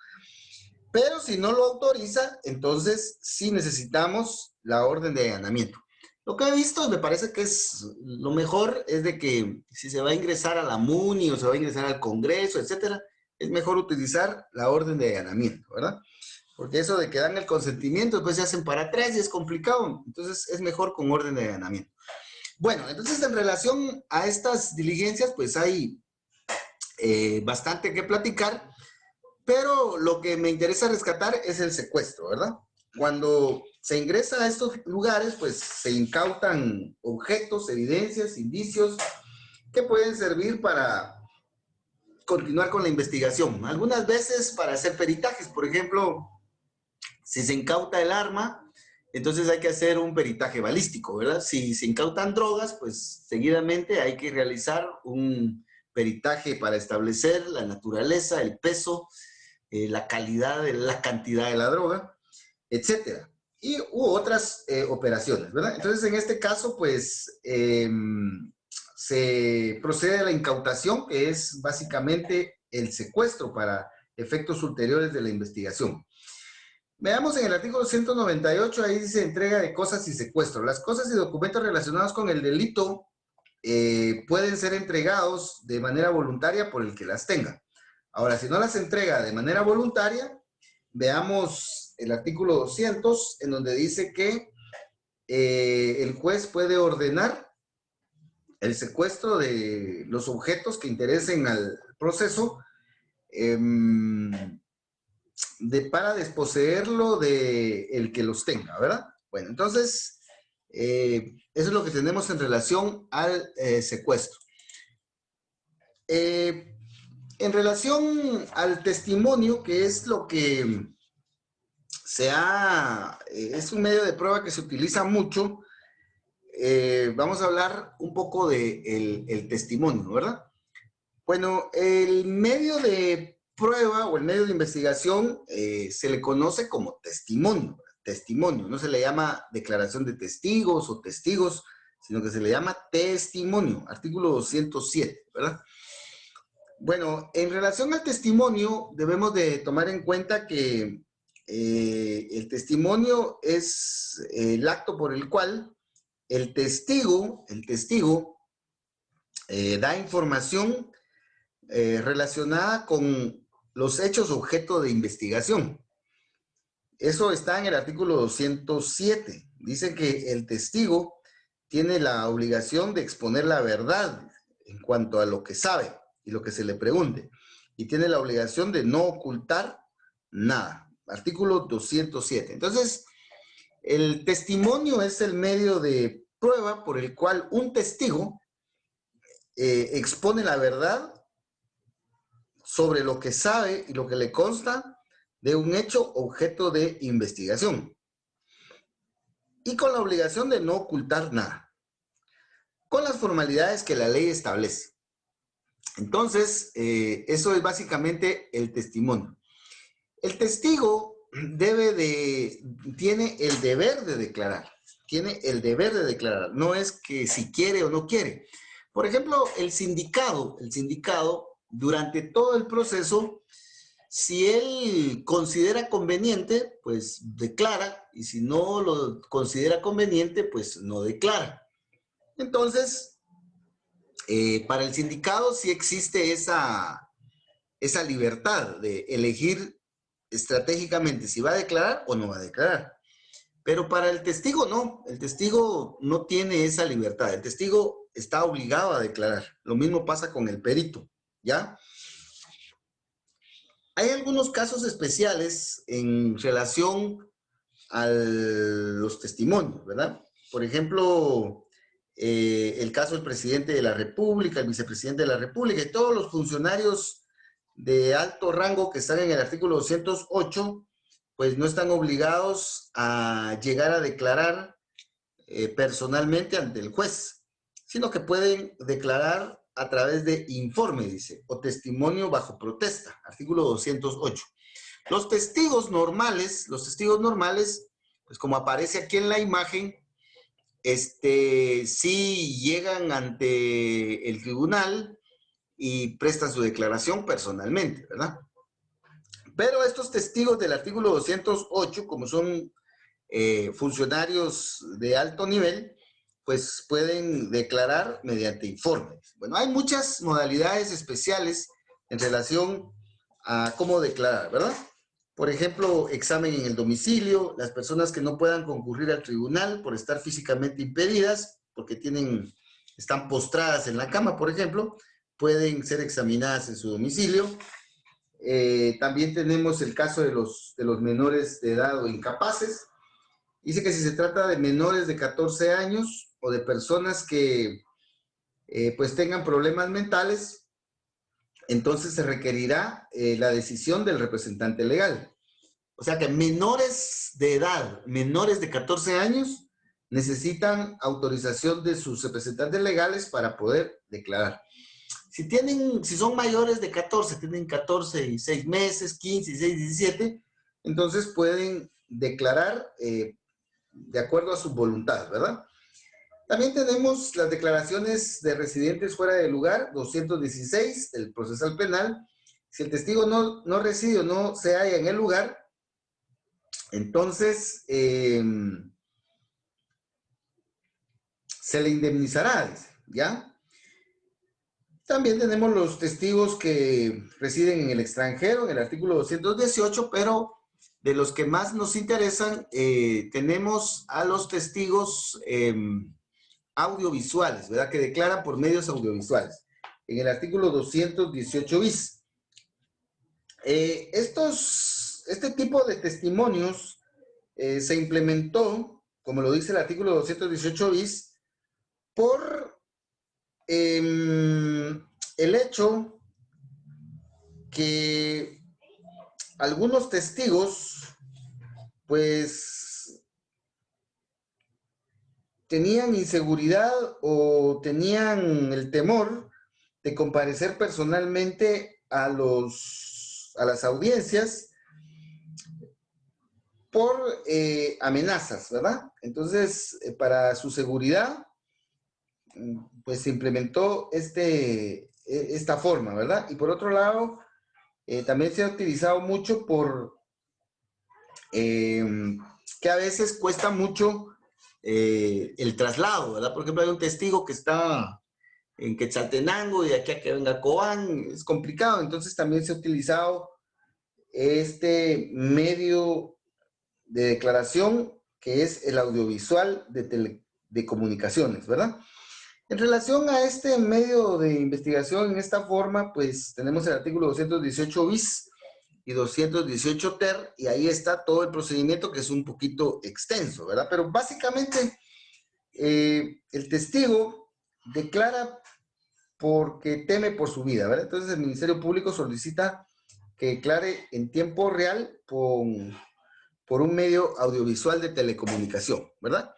Pero si no lo autoriza, entonces sí necesitamos la orden de allanamiento. Lo que he visto, me parece que es lo mejor, es de que si se va a ingresar a la MUNI o se va a ingresar al Congreso, etcétera, es mejor utilizar la orden de allanamiento, ¿verdad? Porque eso de que dan el consentimiento, después se hacen para atrás y es complicado. Entonces es mejor con orden de allanamiento. Bueno, entonces en relación a estas diligencias, pues hay bastante que platicar, pero lo que me interesa rescatar es el secuestro, ¿verdad? Cuando se ingresa a estos lugares, pues se incautan objetos, evidencias, indicios que pueden servir para continuar con la investigación. Algunas veces para hacer peritajes, por ejemplo, si se incauta el arma, entonces hay que hacer un peritaje balístico, ¿verdad? Si se incautan drogas, pues seguidamente hay que realizar un peritaje para establecer la naturaleza, el peso, la calidad, la cantidad de la droga, etcétera. U otras operaciones, ¿verdad? Entonces, en este caso, pues, se procede a la incautación, que es básicamente el secuestro para efectos ulteriores de la investigación. Veamos en el artículo 198, ahí dice entrega de cosas y secuestro. Las cosas y documentos relacionados con el delito pueden ser entregados de manera voluntaria por el que las tenga. Ahora, si no las entrega de manera voluntaria, veamos el artículo 200, en donde dice que el juez puede ordenar el secuestro de los objetos que interesen al proceso para desposeerlo del que los tenga, ¿verdad? Bueno, entonces, eso es lo que tenemos en relación al secuestro. En relación al testimonio, que es lo que es un medio de prueba que se utiliza mucho, vamos a hablar un poco de el testimonio, ¿verdad? Bueno, el medio de prueba o el medio de investigación se le conoce como testimonio, no se le llama declaración de testigos o testigos, sino que se le llama testimonio, artículo 207, ¿verdad? Bueno, en relación al testimonio, debemos de tomar en cuenta que el testimonio es el acto por el cual el testigo da información relacionada con los hechos objeto de investigación. Eso está en el artículo 207. Dice que el testigo tiene la obligación de exponer la verdad en cuanto a lo que sabe y lo que se le pregunte. Y tiene la obligación de no ocultar nada. Artículo 207. Entonces, el testimonio es el medio de prueba por el cual un testigo expone la verdad sobre lo que sabe y lo que le consta de un hecho objeto de investigación y con la obligación de no ocultar nada, con las formalidades que la ley establece. Entonces, eso es básicamente el testimonio. El testigo tiene el deber de declarar. Tiene el deber de declarar. No es que si quiere o no quiere. Por ejemplo, el sindicado, durante todo el proceso, si él considera conveniente, pues declara. Y si no lo considera conveniente, pues no declara. Entonces, para el sindicado sí existe esa libertad de elegir estratégicamente si va a declarar o no va a declarar. Pero para el testigo no tiene esa libertad. El testigo está obligado a declarar. Lo mismo pasa con el perito, ¿ya? Hay algunos casos especiales en relación a los testimonios, ¿verdad? Por ejemplo, el caso del presidente de la República, el vicepresidente de la República y todos los funcionarios de alto rango que están en el artículo 208, pues no están obligados a llegar a declarar personalmente ante el juez, sino que pueden declarar a través de informe, dice, o testimonio bajo protesta, artículo 208. Los testigos normales, pues como aparece aquí en la imagen, sí llegan ante el tribunal y prestan su declaración personalmente, ¿verdad? Pero estos testigos del artículo 208, como son funcionarios de alto nivel, pues pueden declarar mediante informes. Bueno, hay muchas modalidades especiales en relación a cómo declarar, ¿verdad? Por ejemplo, examen en el domicilio, las personas que no puedan concurrir al tribunal por estar físicamente impedidas, porque están postradas en la cama, por ejemplo, pueden ser examinadas en su domicilio. También tenemos el caso de los menores de edad o incapaces. Dice que si se trata de menores de 14 años o de personas que pues tengan problemas mentales, entonces se requerirá la decisión del representante legal. O sea que menores de edad, menores de 14 años, necesitan autorización de sus representantes legales para poder declarar. Si son mayores de 14, tienen 14 y 6 meses, 15 y 6, 17, entonces pueden declarar de acuerdo a su voluntad, ¿verdad? También tenemos las declaraciones de residentes fuera de lugar, 216 del procesal penal. Si el testigo no reside o no se halla en el lugar, entonces se le indemnizará, ¿ya? También tenemos los testigos que residen en el extranjero, en el artículo 218, pero de los que más nos interesan, tenemos a los testigos audiovisuales, ¿verdad? Que declaran por medios audiovisuales, en el artículo 218 bis. Este tipo de testimonios se implementó, como lo dice el artículo 218 bis, por el hecho que algunos testigos, pues, tenían inseguridad o tenían el temor de comparecer personalmente a las audiencias por amenazas, ¿verdad? Entonces, para su seguridad, pues se implementó esta forma, ¿verdad? Y por otro lado, también se ha utilizado mucho que a veces cuesta mucho el traslado, ¿verdad? Por ejemplo, hay un testigo que está en Quetzaltenango y de aquí a que venga a Cobán, es complicado. Entonces también se ha utilizado este medio de declaración que es el audiovisual de comunicaciones, ¿verdad? En relación a este medio de investigación en esta forma, pues tenemos el artículo 218 bis y 218 ter, y ahí está todo el procedimiento que es un poquito extenso, ¿verdad? Pero básicamente el testigo declara porque teme por su vida, ¿verdad? Entonces el Ministerio Público solicita que declare en tiempo real por un medio audiovisual de telecomunicación, ¿verdad?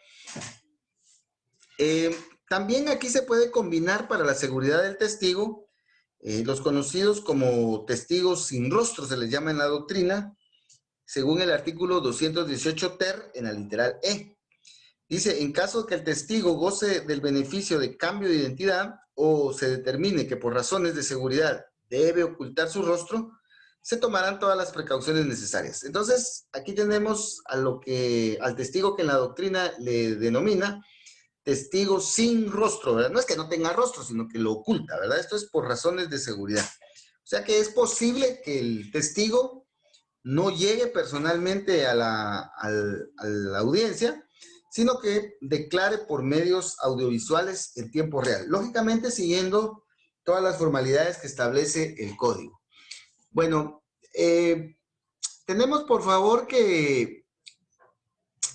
También aquí se puede combinar para la seguridad del testigo los conocidos como testigos sin rostro, se les llama en la doctrina, según el artículo 218 ter en la literal E. Dice, en caso que el testigo goce del beneficio de cambio de identidad o se determine que por razones de seguridad debe ocultar su rostro, se tomarán todas las precauciones necesarias. Entonces, aquí tenemos al testigo que en la doctrina le denomina testigo sin rostro, ¿verdad? No es que no tenga rostro, sino que lo oculta, ¿verdad? Esto es por razones de seguridad. O sea que es posible que el testigo no llegue personalmente a la audiencia, sino que declare por medios audiovisuales en tiempo real, lógicamente siguiendo todas las formalidades que establece el código. Bueno, tenemos por favor que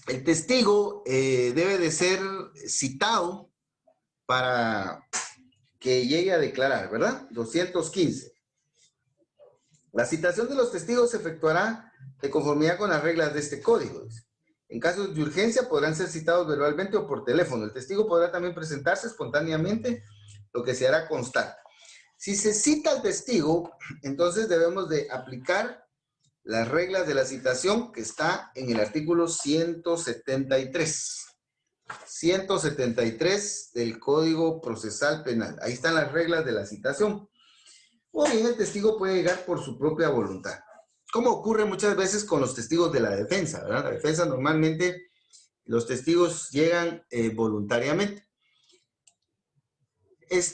el testigo debe de ser citado para que llegue a declarar, ¿verdad? 215. La citación de los testigos se efectuará de conformidad con las reglas de este código. En casos de urgencia podrán ser citados verbalmente o por teléfono. El testigo podrá también presentarse espontáneamente, lo que se hará constar. Si se cita al testigo, entonces debemos de aplicar las reglas de la citación que está en el artículo 173. 173 del Código Procesal Penal. Ahí están las reglas de la citación. O bien el testigo puede llegar por su propia voluntad, como ocurre muchas veces con los testigos de la defensa, ¿verdad? La defensa normalmente, los testigos llegan voluntariamente.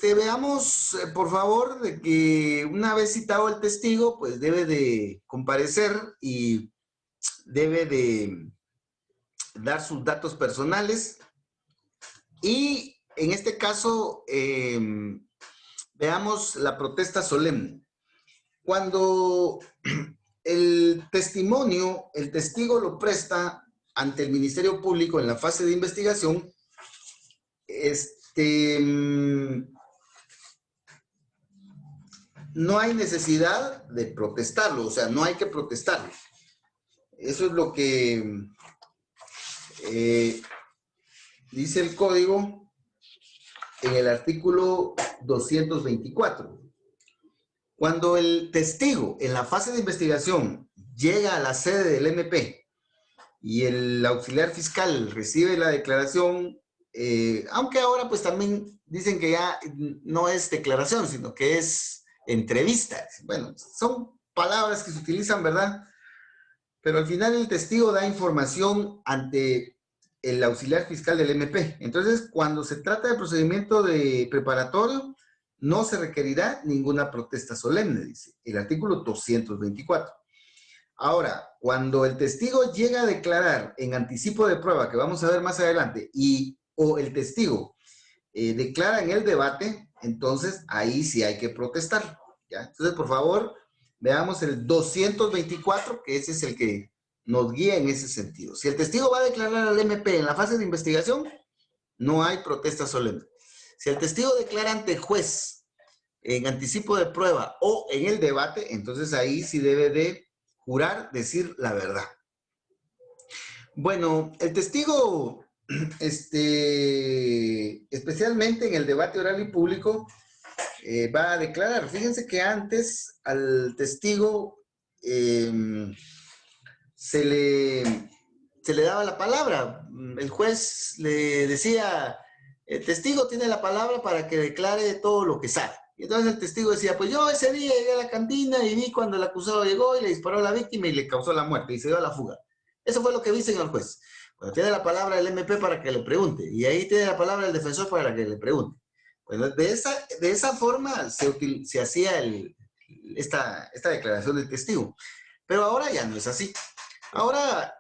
Veamos, por favor, de que una vez citado el testigo, pues debe de comparecer y debe de dar sus datos personales. Y en este caso, veamos la protesta solemne. Cuando el testimonio, el testigo lo presta ante el Ministerio Público en la fase de investigación, no hay necesidad de protestarlo, o sea, no hay que protestarlo. Eso es lo que dice el código en el artículo 224. Cuando el testigo en la fase de investigación llega a la sede del MP y el auxiliar fiscal recibe la declaración, aunque ahora pues también dicen que ya no es declaración, sino que es entrevista. Bueno, son palabras que se utilizan, ¿verdad? Pero al final el testigo da información ante el auxiliar fiscal del MP. Entonces, cuando se trata de procedimiento de preparatorio, no se requerirá ninguna protesta solemne, dice el artículo 224. Ahora, cuando el testigo llega a declarar en anticipo de prueba, que vamos a ver más adelante, o el testigo declara en el debate, entonces ahí sí hay que protestar, ¿ya? Entonces, por favor, veamos el 224, que ese es el que nos guía en ese sentido. Si el testigo va a declarar al MP en la fase de investigación, no hay protesta solemne. Si el testigo declara ante juez en anticipo de prueba o en el debate, entonces ahí sí debe de jurar decir la verdad. Bueno, el testigo, especialmente en el debate oral y público, va a declarar. Fíjense que antes al testigo se le daba la palabra. El juez le decía, el testigo tiene la palabra para que declare todo lo que sabe. Y entonces el testigo decía, pues yo ese día llegué a la cantina y vi cuando el acusado llegó y le disparó a la víctima y le causó la muerte y se dio a la fuga. Eso fue lo que vi, señor juez. Bueno, tiene la palabra el MP para que le pregunte y ahí tiene la palabra el defensor para que le pregunte. Bueno, de esa forma se hacía esta declaración del testigo. Pero ahora ya no es así. Ahora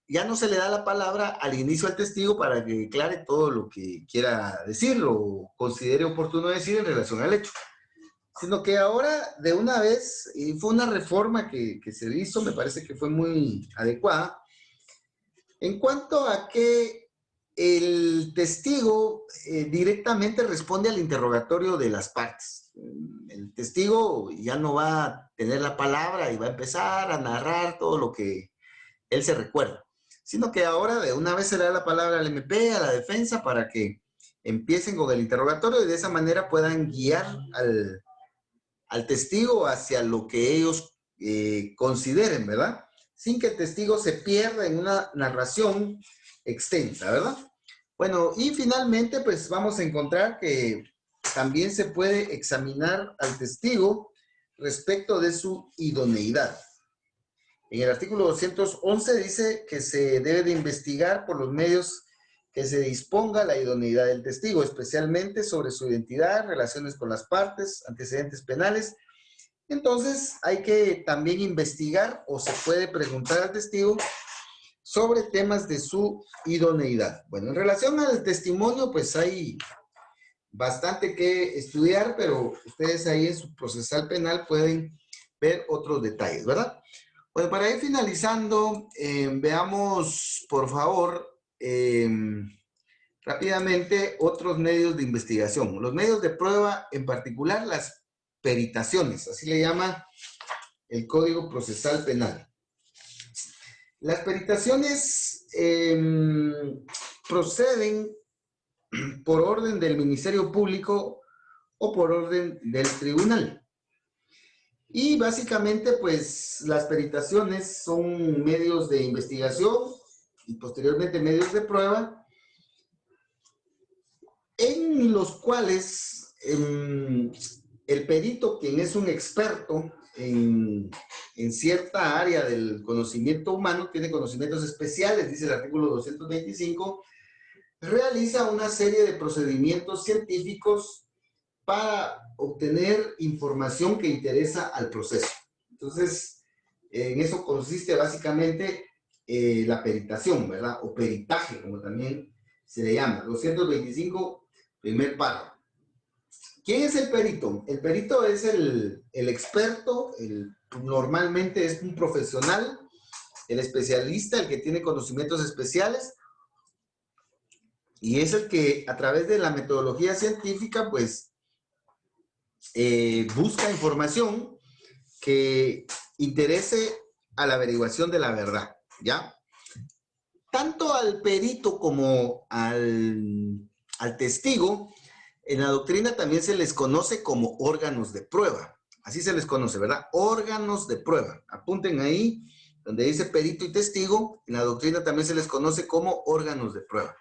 ya no se le da la palabra al inicio al testigo para que declare todo lo que quiera decir o considere oportuno decir en relación al hecho. Sino que ahora, de una vez, y fue una reforma que se hizo, me parece que fue muy adecuada, en cuanto a que el testigo directamente responde al interrogatorio de las partes. el testigo ya no va a tener la palabra y va a empezar a narrar todo lo que él se recuerda, sino que ahora de una vez se le da la palabra al MP, a la defensa, para que empiecen con el interrogatorio y de esa manera puedan guiar al testigo hacia lo que ellos consideren, ¿verdad? Sin que el testigo se pierda en una narración extensa, ¿verdad? Bueno, y finalmente, pues vamos a encontrar que también se puede examinar al testigo respecto de su idoneidad. En el artículo 211 dice que se debe de investigar por los medios que se disponga la idoneidad del testigo, especialmente sobre su identidad, relaciones con las partes, antecedentes penales. Entonces, hay que también investigar o se puede preguntar al testigo sobre temas de su idoneidad. Bueno, en relación al testimonio, pues hay bastante que estudiar, pero ustedes ahí en su procesal penal pueden ver otros detalles, ¿verdad? Bueno, para ir finalizando, veamos, por favor, rápidamente otros medios de investigación. Los medios de prueba, en particular las peritaciones, así le llama el Código Procesal Penal. Las peritaciones proceden por orden del Ministerio Público o por orden del tribunal. Y básicamente, pues, las peritaciones son medios de investigación y posteriormente medios de prueba en los cuales el perito, quien es un experto en cierta área del conocimiento humano, tiene conocimientos especiales, dice el artículo 225, realiza una serie de procedimientos científicos para obtener información que interesa al proceso. Entonces, en eso consiste básicamente la peritación, ¿verdad? O peritaje, como también se le llama. 225, primer párrafo. ¿Quién es el perito? El perito es el experto, normalmente es un profesional, el especialista, el que tiene conocimientos especiales, y es el que a través de la metodología científica, pues, busca información que interese a la averiguación de la verdad, ¿ya? Tanto al perito como al testigo, en la doctrina también se les conoce como órganos de prueba. Así se les conoce, ¿verdad? Órganos de prueba. Apunten ahí, donde dice perito y testigo, en la doctrina también se les conoce como órganos de prueba.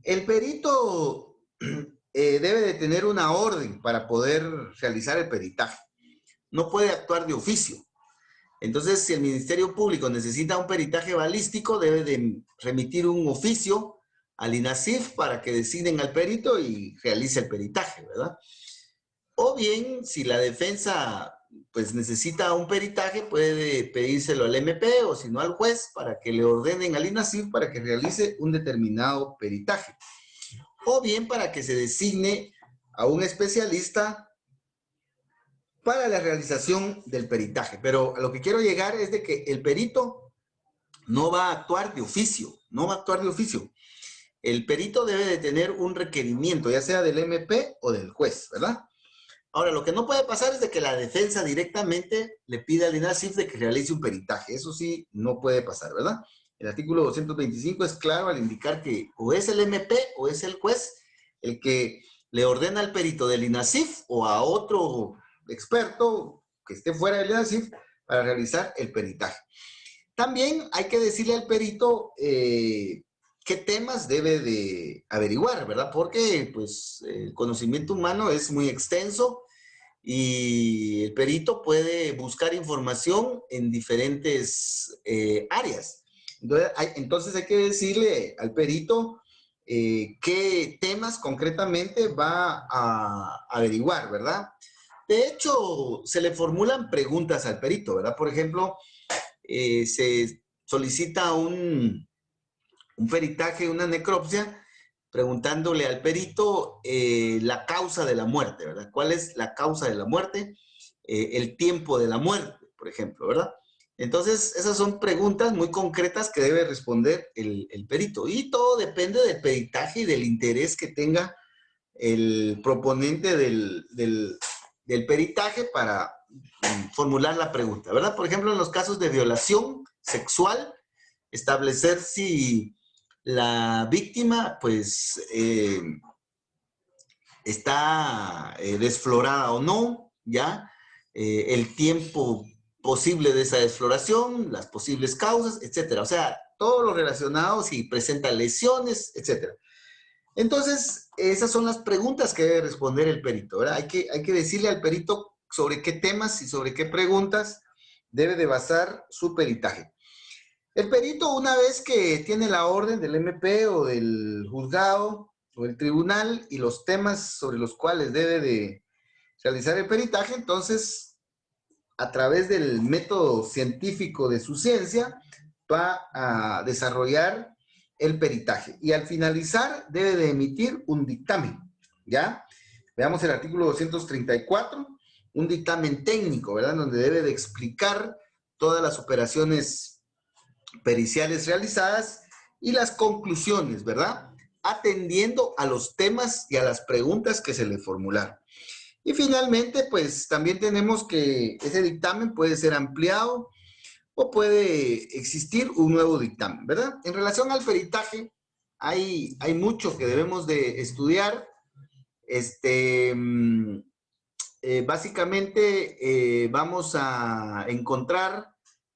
El perito debe de tener una orden para poder realizar el peritaje. No puede actuar de oficio. Entonces, si el Ministerio Público necesita un peritaje balístico, debe de remitir un oficio al INASIF para que designen al perito y realice el peritaje, ¿verdad? O bien, si la defensa pues necesita un peritaje, puede pedírselo al MP o si no al juez para que le ordenen al INASIF para que realice un determinado peritaje. O bien para que se designe a un especialista para la realización del peritaje. Pero a lo que quiero llegar es de que el perito no va a actuar de oficio, no va a actuar de oficio. El perito debe de tener un requerimiento, ya sea del MP o del juez, ¿verdad? Ahora, lo que no puede pasar es de que la defensa directamente le pida al INASIF de que realice un peritaje. Eso sí, no puede pasar, ¿verdad? El artículo 225 es claro al indicar que o es el MP o es el juez el que le ordena al perito del INASIF o a otro experto que esté fuera del INASIF para realizar el peritaje. También hay que decirle al perito qué temas debe de averiguar, ¿verdad? Porque pues el conocimiento humano es muy extenso y el perito puede buscar información en diferentes áreas. Entonces hay que decirle al perito qué temas concretamente va a averiguar, ¿verdad? De hecho, se le formulan preguntas al perito, ¿verdad? Por ejemplo, se solicita un peritaje, una necropsia, preguntándole al perito la causa de la muerte, ¿verdad? ¿Cuál es la causa de la muerte? El tiempo de la muerte, por ejemplo, ¿verdad? Entonces, esas son preguntas muy concretas que debe responder el perito. Y todo depende del peritaje y del interés que tenga el proponente del peritaje para formular la pregunta, ¿verdad? Por ejemplo, en los casos de violación sexual, establecer si la víctima, pues, está desflorada o no, ¿ya? El tiempo posible de esa desfloración, las posibles causas, etcétera. O sea, todo lo relacionado, si presenta lesiones, etcétera. Entonces, esas son las preguntas que debe responder el perito, ¿verdad? Hay que decirle al perito sobre qué temas y sobre qué preguntas debe de basar su peritaje. El perito, una vez que tiene la orden del MP o del juzgado o el tribunal y los temas sobre los cuales debe de realizar el peritaje, entonces, a través del método científico de su ciencia, va a desarrollar el peritaje. Y al finalizar, debe de emitir un dictamen, ¿ya? Veamos el artículo 234, un dictamen técnico, ¿verdad? Donde debe de explicar todas las operaciones periciales realizadas y las conclusiones, ¿verdad? Atendiendo a los temas y a las preguntas que se le formularon. Y finalmente, pues también tenemos que ese dictamen puede ser ampliado o puede existir un nuevo dictamen, ¿verdad? En relación al peritaje, hay mucho que debemos de estudiar. Básicamente vamos a encontrar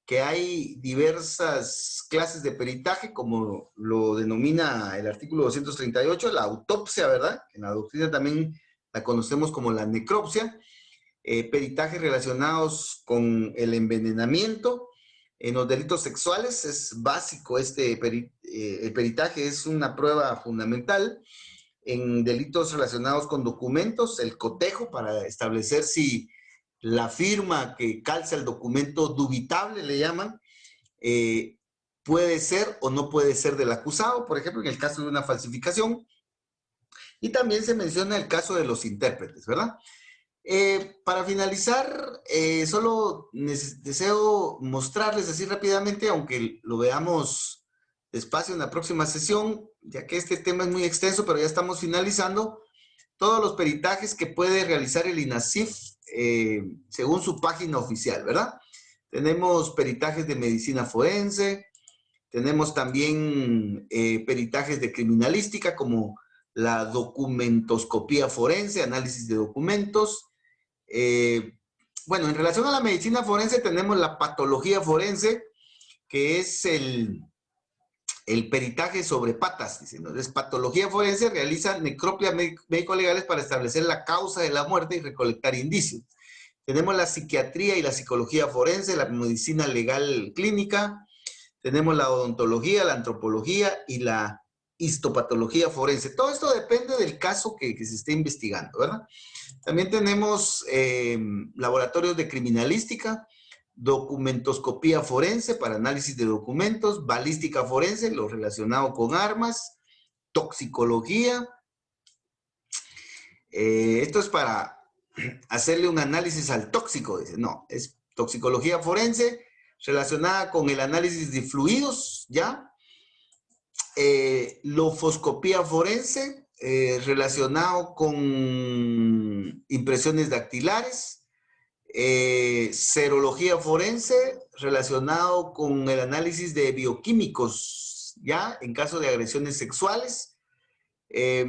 que hay diversas clases de peritaje, como lo denomina el artículo 238, la autopsia, ¿verdad? En la doctrina también la conocemos como la necropsia, peritajes relacionados con el envenenamiento. En los delitos sexuales es básico el peritaje es una prueba fundamental. En delitos relacionados con documentos, el cotejo para establecer si la firma que calza el documento dubitable, le llaman, puede ser o no puede ser del acusado, por ejemplo, en el caso de una falsificación. Y también se menciona el caso de los intérpretes, ¿verdad? Para finalizar, solo deseo mostrarles así rápidamente, aunque lo veamos despacio en la próxima sesión, ya que este tema es muy extenso, pero ya estamos finalizando, todos los peritajes que puede realizar el INASIF según su página oficial, ¿verdad? Tenemos peritajes de medicina forense, tenemos también peritajes de criminalística como la documentoscopía forense, análisis de documentos. Bueno, en relación a la medicina forense tenemos la patología forense, que es el peritaje sobre patas. Entonces, patología forense realiza necropias médico-legales para establecer la causa de la muerte y recolectar indicios. Tenemos la psiquiatría y la psicología forense, la medicina legal clínica. Tenemos la odontología, la antropología y la histopatología forense. Todo esto depende del caso que se esté investigando, ¿verdad? También tenemos laboratorios de criminalística, documentoscopía forense para análisis de documentos, balística forense, lo relacionado con armas, toxicología. Esto es para hacerle un análisis al tóxico, dice. No, es toxicología forense relacionada con el análisis de fluidos, ¿ya? Lofoscopía forense, relacionado con impresiones dactilares. Serología forense, relacionado con el análisis de bioquímicos, ¿ya? En caso de agresiones sexuales. Se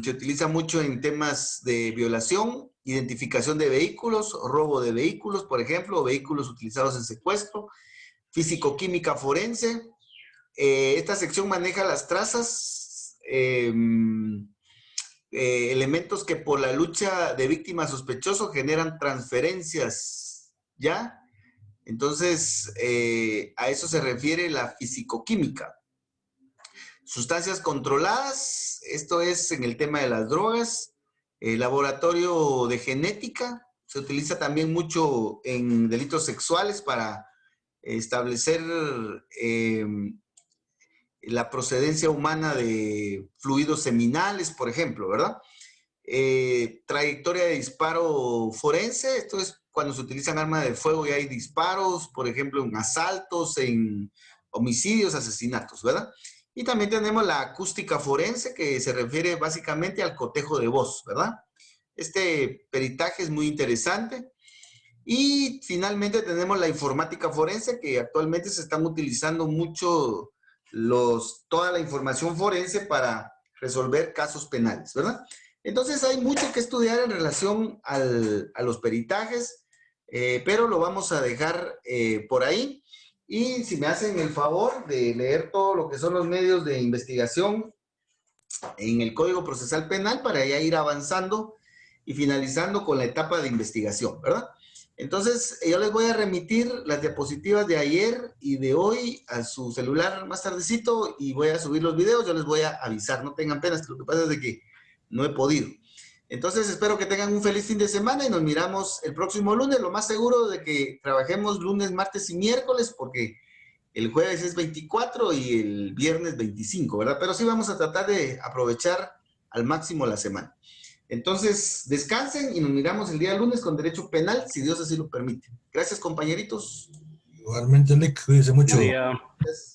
utiliza mucho en temas de violación, identificación de vehículos, robo de vehículos, por ejemplo, o vehículos utilizados en secuestro. Físico-química forense. Esta sección maneja las trazas, elementos que por la lucha de víctima sospechoso generan transferencias, ¿ya? Entonces, a eso se refiere la fisicoquímica. Sustancias controladas, esto es en el tema de las drogas. Laboratorio de genética, se utiliza también mucho en delitos sexuales para establecer la procedencia humana de fluidos seminales, por ejemplo, ¿verdad? Trayectoria de disparo forense, esto es cuando se utilizan armas de fuego y hay disparos, por ejemplo, en asaltos, en homicidios, asesinatos, ¿verdad? Y también tenemos la acústica forense, que se refiere básicamente al cotejo de voz, ¿verdad? Este peritaje es muy interesante. Y finalmente tenemos la informática forense, que actualmente se están utilizando mucho toda la información forense para resolver casos penales, ¿verdad? Entonces hay mucho que estudiar en relación a los peritajes, pero lo vamos a dejar por ahí. Y si me hacen el favor de leer todo lo que son los medios de investigación en el Código Procesal Penal para ya ir avanzando y finalizando con la etapa de investigación, ¿verdad? Entonces, yo les voy a remitir las diapositivas de ayer y de hoy a su celular más tardecito y voy a subir los videos, yo les voy a avisar, no tengan penas, que lo que pasa es de que no he podido. Entonces, espero que tengan un feliz fin de semana y nos miramos el próximo lunes, lo más seguro de que trabajemos lunes, martes y miércoles, porque el jueves es 24 y el viernes 25, ¿verdad? Pero sí vamos a tratar de aprovechar al máximo la semana. Entonces, descansen y nos miramos el día lunes con derecho penal, si Dios así lo permite. Gracias, compañeritos. Igualmente, Lick, cuídense mucho. Buen día. Gracias.